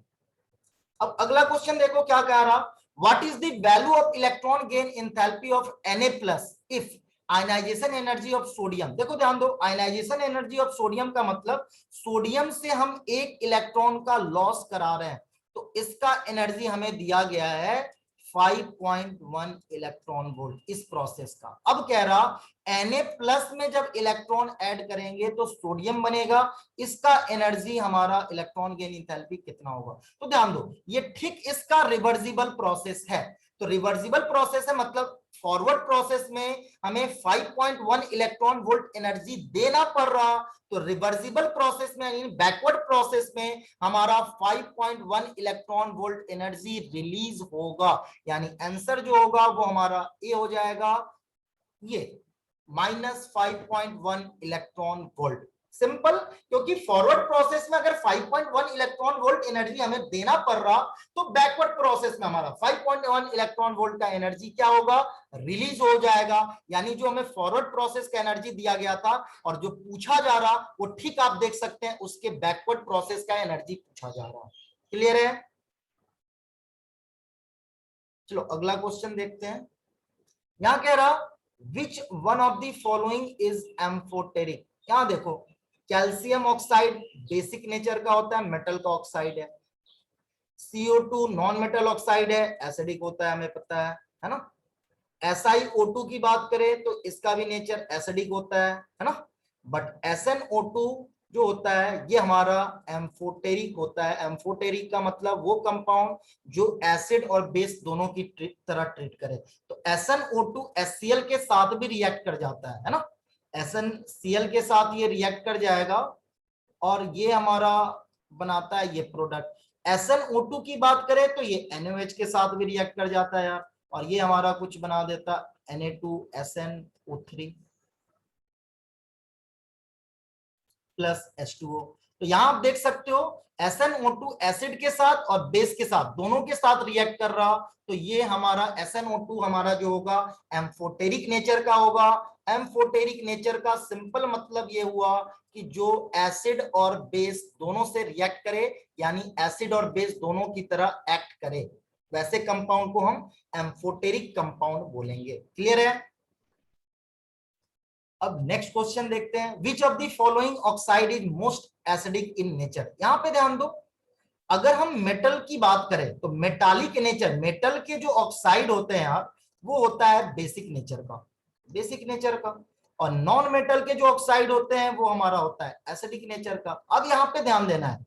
A: अब अगला क्वेश्चन देखो क्या कह रहा, what is the value of electron gain enthalpy of Na+ if ionisation energy of sodium. देखो ध्यान दो, आयनाइजेशन एनर्जी ऑफ सोडियम का मतलब सोडियम से हम एक इलेक्ट्रॉन का लॉस करा रहे हैं, तो इसका एनर्जी हमें दिया गया है 5.1 इलेक्ट्रॉन वोल्ट इस प्रोसेस का। अब कह रहा Na+ में जब इलेक्ट्रॉन ऐड करेंगे तो सोडियम बनेगा, इसका एनर्जी हमारा इलेक्ट्रॉन गेन एंथैल्पी कितना होगा। तो ध्यान दो ये ठीक इसका रिवर्सिबल प्रोसेस है, तो रिवर्सिबल प्रोसेस है मतलब फॉरवर्ड प्रोसेस में हमें 5.1 इलेक्ट्रॉन वोल्ट एनर्जी देना पड़ रहा, तो रिवर्सिबल प्रोसेस में यानी बैकवर्ड प्रोसेस में हमारा 5.1 इलेक्ट्रॉन वोल्ट एनर्जी रिलीज होगा, यानी आंसर जो होगा वो हमारा ए हो जाएगा, ये -5.1 इलेक्ट्रॉन वोल्ट। सिंपल, क्योंकि फॉरवर्ड प्रोसेस में अगर 5.1 इलेक्ट्रॉन वोल्ट एनर्जी हमें देना पड़ रहा तो बैकवर्ड प्रोसेस में हमारा 5.1 इलेक्ट्रॉन वोल्ट का एनर्जी क्या होगा, रिलीज हो जाएगा, यानी जो हमें फॉरवर्ड प्रोसेस का एनर्जी दिया गया था और जो पूछा जा रहा वो ठीक आप देख सकते हैं उसके बैकवर्ड प्रोसेस का एनर्जी पूछा जा रहा। क्लियर है? चलो अगला क्वेश्चन देखते हैं, यहां कह रहा विच one of the following is amphoteric. यहां देखो कैल्शियम ऑक्साइड बेसिक नेचर का होता है, मेटल का ऑक्साइड है, CO2 नॉन मेटल ऑक्साइड है, एसिडिक होता है, हमें पता है ना। SiO2 की बात करें तो इसका भी नेचर एसिडिक होता है ना, बट SnO2 जो होता है ये हमारा एम्फोटेरिक होता है। एम्फोटेरिक का मतलब वो कंपाउंड जो एसिड और बेस दोनों की तरह ट्रीट करे, तो SnO2 HCl के साथ भी रिएक्ट कर जाता है ना, SnCl के साथ ये रिएक्ट कर जाएगा और ये हमारा बनाता है ये प्रोडक्ट। SnO2 की बात करें तो ये NaOH के साथ भी रिएक्ट कर जाता है यार, और ये हमारा कुछ बना देता Na2SnO3 प्लस H2O। तो यहां आप देख सकते हो SnO2 एसिड के साथ और बेस के साथ दोनों के साथ रिएक्ट कर रहा, तो ये हमारा SnO2 हमारा जो होगा एम्फोटेरिक नेचर का होगा। एम्फोटेरिक नेचर का सिंपल मतलब ये हुआ कि जो एसिड और बेस दोनों से रिएक्ट करे, यानी एसिड और बेस दोनों की तरह एक्ट करे, वैसे कंपाउंड को हम एम्फोटेरिक कंपाउंड बोलेंगे। क्लियर है? अब नेक्स्ट क्वेश्चन देखते हैं, विच of the following oxide is most acidic in nature. यहां पे ध्यान दो, अगर हम मेटल की बात करें तो मेटालिक नेचर, मेटल के जो ऑक्साइड होते हैं यार वो होता है बेसिक नेचर का, बेसिक नेचर का, और नॉन मेटल के जो ऑक्साइड होते हैं वो हमारा होता है एसिडिक नेचर का। अब यहां पे ध्यान देना है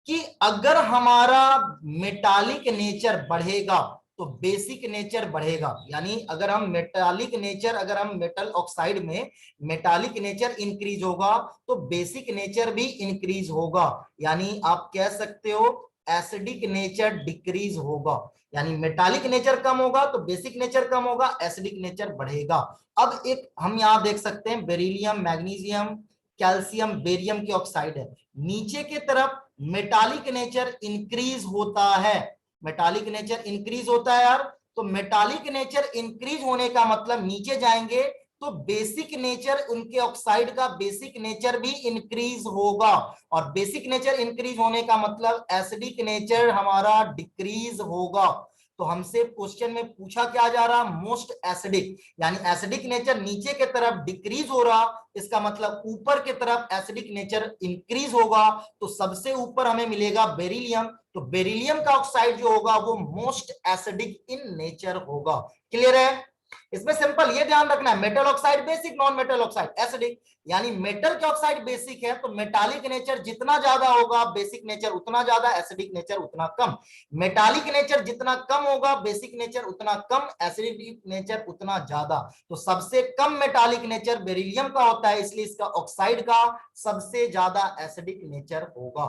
A: कि अगर हमारा मेटालिक नेचर बढ़ेगा तो बेसिक नेचर बढ़ेगा, यानी अगर हम मेटालिक नेचर, अगर हम मेटल ऑक्साइड में मेटालिक नेचर इंक्रीज होगा तो बेसिक नेचर भी इंक्रीज होगा, यानी आप कह सकते हो एसिडिक नेचर डिक्रीज होगा, यानी मेटालिक नेचर कम होगा तो बेसिक नेचर कम होगा, एसिडिक नेचर बढ़ेगा। अब एक हम यहां देख सकते हैं बेरिलियम, मैग्नीशियम, कैल्शियम, बेरियम के ऑक्साइड है, नीचे की तरफ मेटालिक नेचर इंक्रीज होता है, मेटालिक नेचर इंक्रीज होता है यार। तो मेटालिक नेचर इंक्रीज होने का मतलब नीचे जाएंगे तो बेसिक नेचर, उनके ऑक्साइड का बेसिक नेचर भी इंक्रीज होगा, और बेसिक नेचर इंक्रीज होने का मतलब एसिडिक नेचर हमारा डिक्रीज होगा। तो हमसे क्वेश्चन में पूछा क्या जा रहा, मोस्ट एसिडिक, यानी एसिडिक नेचर नीचे की तरफ डिक्रीज हो रहा, इसका मतलब ऊपर की तरफ एसिडिक नेचर इंक्रीज होगा, तो सबसे ऊपर हमें मिलेगा बेरिलियम। तो बेरिलियम का ऑक्साइड जो होगा वो मोस्ट एसिडिक इन नेचर होगा। क्लियर है? इसमें सिंपल ये ध्यान रखना है, metal oxide basic, non metal oxide acidic, यानी मेटल के ऑक्साइड बेसिक है तो मेटालिक नेचर जितना ज्यादा होगा बेसिक नेचर उतना ज्यादा, एसिडिक नेचर उतना कम। मेटालिक नेचर जितना कम होगा बेसिक नेचर उतना कम, एसिडिक नेचर उतना ज्यादा। तो सबसे कम मेटालिक नेचर बेरिलियम का होता है, इसलिए इसका ऑक्साइड का सबसे ज्यादा एसिडिक नेचर होगा।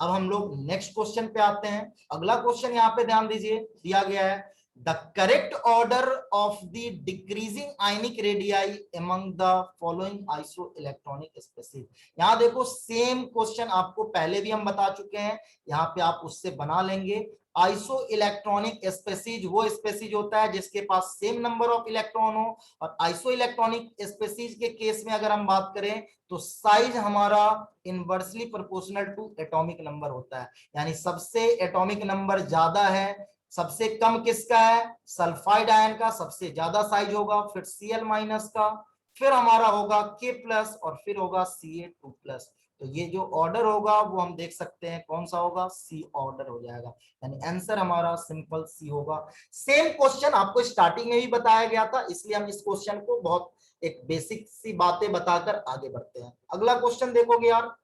A: अब हम लोग नेक्स्ट क्वेश्चन पे आते हैं। अगला क्वेश्चन यहाँ पे ध्यान दीजिए, दिया गया है the correct order of the decreasing ionic radii among the following iso electronic species. यहाँ देखो सेम क्वेश्चन आपको पहले भी हम बता चुके हैं, यहाँ पे आप उससे बना लेंगे। आइसो इलेक्ट्रॉनिक स्पेसीज वो स्पेसीज होता है जिसके पास सेम नंबर ऑफ इलेक्ट्रॉन हो, और आइसो इलेक्ट्रॉनिक स्पेसीज के केस में अगर हम बात करें तो साइज हमारा inversely proportional to atomic number होता है, यानी सबसे एटॉमिक नंबर ज्यादा है, सबसे कम किसका है, सल्फाइड आयन का सबसे ज्यादा साइज होगा, फिर Cl माइनस का, फिर हमारा होगा K प्लस, और फिर होगा Ca2 प्लस। तो ये जो ऑर्डर होगा वो हम देख सकते हैं कौन सा होगा, सी ऑर्डर हो जाएगा, यानी आंसर हमारा सिंपल सी होगा। सेम क्वेश्चन आपको स्टार्टिंग में भी बताया गया था, इसलिए हम इस क्वेश्चन को बहुत एक बेसिक सी बातें बताकर आगे बढ़ते हैं। अगला क्वेश्चन देखोगे यार,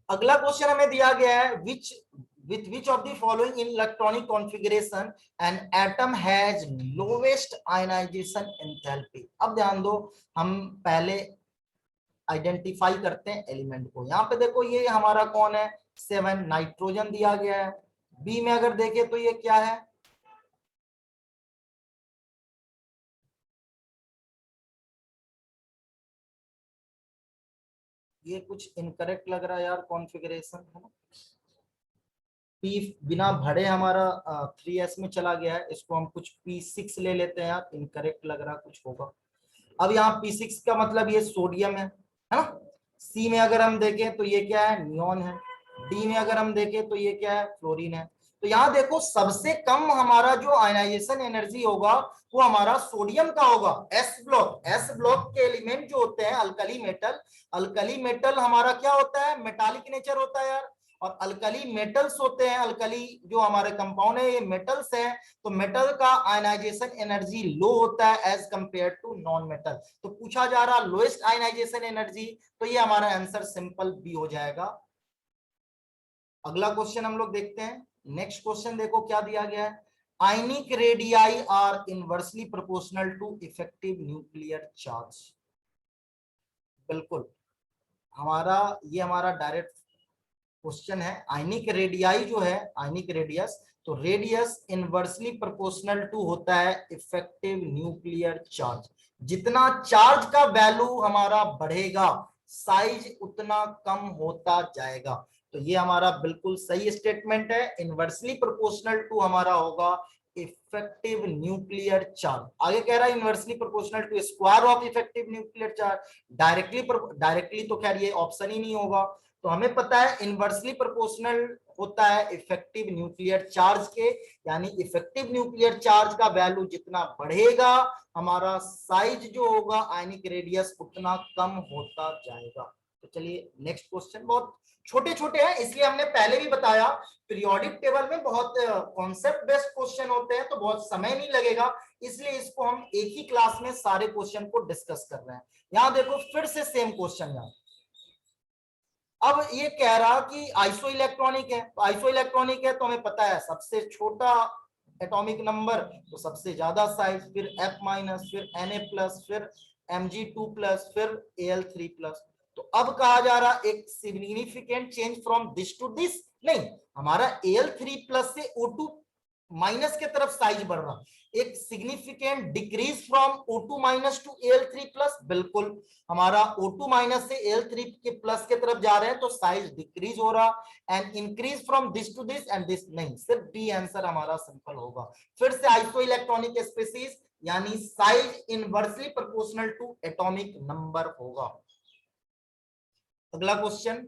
A: अगला क्वेश्चन हमें दिया गया है विच with which of the following in electronic configuration an atom has lowest ionization enthalpy। अब ध्यान दो, हम पहले आइडेंटिफाई करते हैं एलिमेंट को। यहाँ पे देखो ये हमारा कौन है, 7 नाइट्रोजन दिया गया है। बी में अगर देखें तो ये क्या है, ये कुछ इनकरेक्ट लग रहा है यार, कॉन्फ़िगरेशन है ना, पी बिना भरे हमारा 3s में चला गया है, इसको हम कुछ P6 ले लेते हैं यार, इनकरेक्ट लग रहा कुछ होगा। अब यहाँ P6 का मतलब ये सोडियम है ना। सी में अगर हम देखें तो ये क्या है, नियॉन है। डी में अगर हम देखें तो ये क्या है, फ्लोरीन है। तो यहाँ देखो सबसे कम हमारा जो आयनाइजेशन एनर्जी होगा वो हमारा सोडियम का होगा, एस ब्लॉक। एस ब्लॉक के एलिमेंट जो होते हैं अल्कली मेटल, अल्कली मेटल हमारा क्या होता है, मेटालिक नेचर होता है यार, और अल्कली मेटल्स होते हैं, अल्कली जो हमारे कंपाउंड है ये मेटल्स हैं, तो मेटल का आयनाइजेशन एनर्जी लो होता है as compare to non metal. तो पूछा जा रहा लोएस्ट आयनाइजेशन एनर्जी, तो ये हमारा आंसर सिंपल बी हो जाएगा। अगला क्वेश्चन हम लोग देखते हैं। नेक्स्ट क्वेश्चन देखो क्या दिया गया है, ionic radii are inversely proportional to effective nuclear charge. बिल्कुल हमारा ये हमारा डायरेक्ट क्वेश्चन है, आयनिक रेडियाई जो है, आयनिक रेडियस, तो रेडियस इनवर्सली प्रोपोर्शनल टू होता है इफेक्टिव न्यूक्लियर चार्ज। जितना चार्ज का वैल्यू हमारा बढ़ेगा साइज उतना कम होता जाएगा। तो ये हमारा बिल्कुल सही स्टेटमेंट है, इनवर्सली प्रोपोर्शनल टू हमारा होगा इफेक्टिव न्यूक्लियर चार्ज। आगे कह रहा है inversely proportional to square of effective nuclear charge. Directly तो खैर ये ऑप्शन ही नहीं होगा, तो हमें पता है इनवर्सली प्रोपोर्शनल होता है इफेक्टिव न्यूक्लियर चार्ज के, यानी इफेक्टिव न्यूक्लियर चार्ज का वैल्यू जितना बढ़ेगा हमारा साइज जो होगा आयनिक रेडियस उतना कम होता जाएगा। तो चलिए नेक्स्ट क्वेश्चन, बहुत छोटे छोटे हैं इसलिए हमने पहले भी बताया पीरियोडिक टेबल में बहुत कॉन्सेप्ट बेस्ड क्वेश्चन होते हैं तो बहुत समय नहीं लगेगा, इसलिए इसको हम एक ही क्लास में सारे क्वेश्चन को डिस्कस कर रहे हैं। यहाँ देखो फिर से सेम क्वेश्चन यहाँ, अब ये कह रहा कि आइसो इलेक्ट्रॉनिक है, तो आइसो इलेक्ट्रॉनिक है तो हमें पता है सबसे छोटा एटॉमिक नंबर तो सबसे ज्यादा साइज, फिर F माइनस, फिर Na प्लस, फिर Mg2 प्लस, फिर Al3 प्लस। तो अब कहा जा रहा एक significant change from this to this, नहीं, हमारा Al3+ से O2- की तरफ साइज बढ़ रहा, एक significant decrease from O2- to Al3+, बिल्कुल हमारा O2- से Al3+ के तरफ जा रहे हैं तो साइज डिक्रीज हो रहा, and increase from this to this and this, नहीं, सिर्फ डी आंसर हमारा सिंपल होगा। फिर से आइसो इलेक्ट्रॉनिक स्पीसीज यानी size inversely proportional to atomic number होगा। अगला question,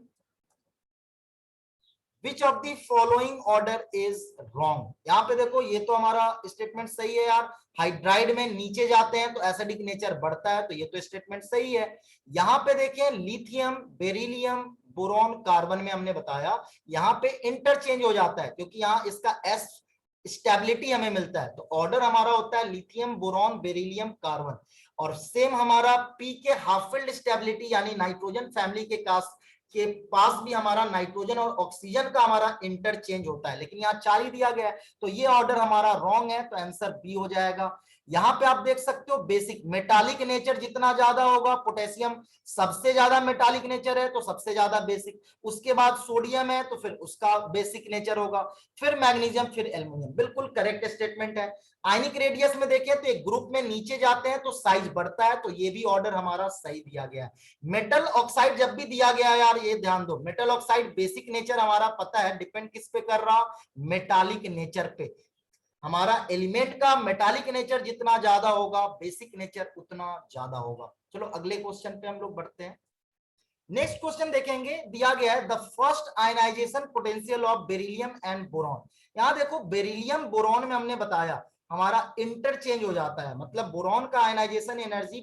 A: which of the following order is wrong. यहाँ पे देखो ये तो हमारा स्टेटमेंट सही है यार, हाइड्राइड में नीचे जाते हैं तो एसिडिक नेचर बढ़ता है, तो ये तो स्टेटमेंट सही है। यहाँ पे देखें लिथियम, बेरिलियम, बोरॉन, कार्बन में हमने बताया यहाँ पे इंटरचेंज हो जाता है क्योंकि यहाँ इसका एस स्टेबिलिटी हमें मिलता है, तो ऑर्डर हमारा होता है लिथियम, बोरॉन, बेरिलियम, कार्बन। और सेम हमारा पी के हाफ फील्ड स्टेबिलिटी यानी नाइट्रोजन फैमिली के पास भी हमारा नाइट्रोजन और ऑक्सीजन का हमारा इंटरचेंज होता है, लेकिन यहाँ 4 ही दिया गया है तो ये ऑर्डर हमारा रॉन्ग है, तो आंसर बी हो जाएगा। यहाँ पे आप देख सकते हो बेसिक मेटालिक नेचर जितना ज्यादा होगा, पोटेशियम सबसे ज्यादा मेटालिक नेचर है तो सबसे ज्यादा बेसिक, उसके बाद सोडियम है तो फिर उसका बेसिक नेचर होगा, फिर मैग्नीशियम, फिर एल्युमिनियम, बिल्कुल करेक्ट स्टेटमेंट है। आयनिक रेडियस में देखें तो एक ग्रुप में नीचे जाते हैं तो साइज बढ़ता है, तो ये भी ऑर्डर हमारा सही दिया गया है। मेटल ऑक्साइड जब भी दिया गया यार ये ध्यान दो, मेटल ऑक्साइड बेसिक नेचर हमारा पता है डिपेंड किस पे कर रहा, मेटालिक नेचर पे। हमारा एलिमेंट का मेटालिक नेचर जितना ज्यादा होगा बेसिक नेचर उतना ज्यादा होगा। चलो अगले क्वेश्चन पे हम लोग बढ़ते हैं। नेक्स्ट क्वेश्चन देखेंगे, दिया गया है the first ionisation potential of beryllium and boron. यहां देखो बेरिलियम बोरॉन में हमने बताया हमारा इंटरचेंज हो जाता है, मतलब बोरॉन का आयनाइजेशन एनर्जी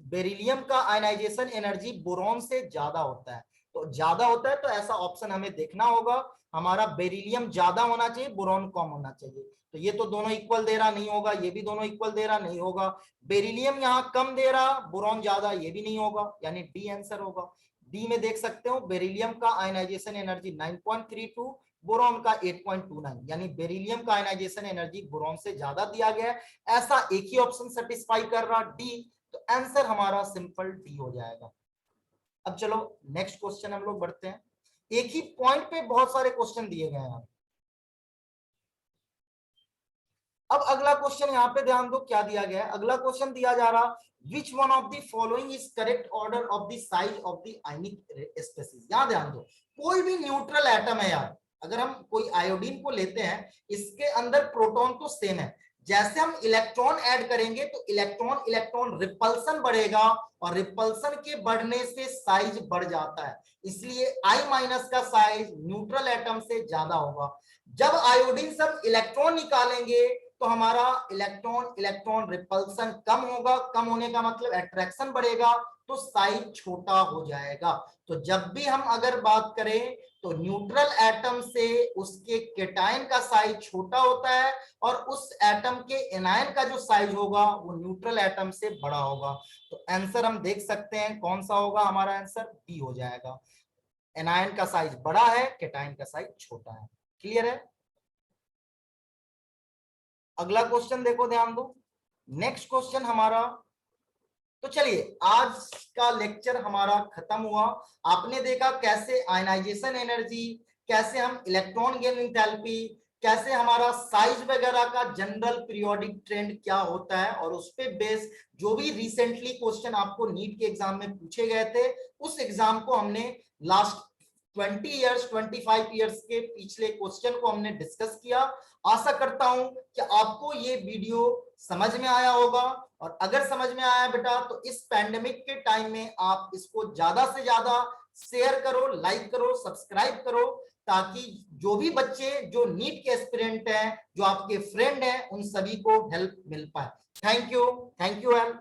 A: बेरिलियम का आयनाइजेशन एनर्जी बोरॉन से ज्यादा होता है, तो ज्यादा होता है तो ऐसा ऑप्शन हमें देखना होगा, हमारा बेरिलियम ज्यादा होना चाहिए, बोरॉन कम होना चाहिए। तो ये तो दोनों इक्वल दे रहा नहीं होगा, ये भी दोनों इक्वल दे रहा नहीं होगा, बेरिलियम यहाँ कम दे रहा, बोरॉन ज्यादा, ये भी नहीं होगा, यानी डी आंसर होगा। डी में देख सकते हो बेरिलियम का आयनाइजेशन एनर्जी 9.32, बोरॉन का 8.29, यानी बेरिलियम का आयनाइजेशन एनर्जी बोरॉन से ज्यादा दिया गया है, ऐसा एक ही ऑप्शन सेटिस्फाई कर रहा डी, तो आंसर हमारा सिंपल डी हो जाएगा। अब चलो नेक्स्ट क्वेश्चन हम लोग बढ़ते हैं, एक ही पॉइंट पे बहुत सारे क्वेश्चन दिए गए हैं। अब अगला क्वेश्चन यहाँ पे ध्यान दो क्या दिया गया है, अगला क्वेश्चन दिया जा रहा विच one of the following is correct order of the size of the ionic species. यहां ध्यान दो कोई भी न्यूट्रल एटम है यार, अगर हम कोई आयोडीन को लेते हैं इसके अंदर प्रोटॉन तो सेम है, जैसे हम इलेक्ट्रॉन ऐड करेंगे तो इलेक्ट्रॉन इलेक्ट्रॉन रिपल्सन बढ़ेगा और रिपल्सन के बढ़ने से साइज बढ़ जाता है, इसलिए I- का साइज न्यूट्रल एटम से ज्यादा होगा। जब आयोडीन से हम इलेक्ट्रॉन निकालेंगे तो हमारा इलेक्ट्रॉन इलेक्ट्रॉन रिपल्सन कम होगा, कम होने का मतलब अट्रैक्शन बढ़ेगा तो साइज छोटा हो जाएगा। तो जब भी हम अगर बात करें तो न्यूट्रल एटम से उसके केटायन का साइज छोटा होता है और उस एटम के एनायन का जो साइज होगा वो न्यूट्रल एटम से बड़ा होगा, तो आंसर हम देख सकते हैं कौन सा होगा, हमारा आंसर बी हो जाएगा। एनायन का साइज बड़ा है, केटायन का साइज छोटा है। क्लियर है। अगला क्वेश्चन देखो ध्यान दो, नेक्स्ट क्वेश्चन हमारा, तो चलिए आज का लेक्चर हमारा खत्म हुआ, आपने देखा कैसे आयनाइजेशन एनर्जी, कैसे हम इलेक्ट्रॉन गेन एंथैल्पी, कैसे हमारा साइज वगैरह का जनरल पीरियोडिक ट्रेंड क्या होता है, और उस पे बेस जो भी रिसेंटली क्वेश्चन आपको नीट के एग्जाम में पूछे गए थे उस एग्जाम को हमने लास्ट 25 ईयर्स के पिछले क्वेश्चन को हमने डिस्कस किया। आशा करता हूं कि आपको ये वीडियो समझ में आया होगा, और अगर समझ में आया बेटा तो इस पैंडेमिक के टाइम में आप इसको ज्यादा से ज्यादा शेयर करो, लाइक करो, सब्सक्राइब करो, ताकि जो भी बच्चे जो नीट के एस्पिरेंट हैं, जो आपके फ्रेंड हैं, उन सभी को हेल्प मिल पाए। Thank you and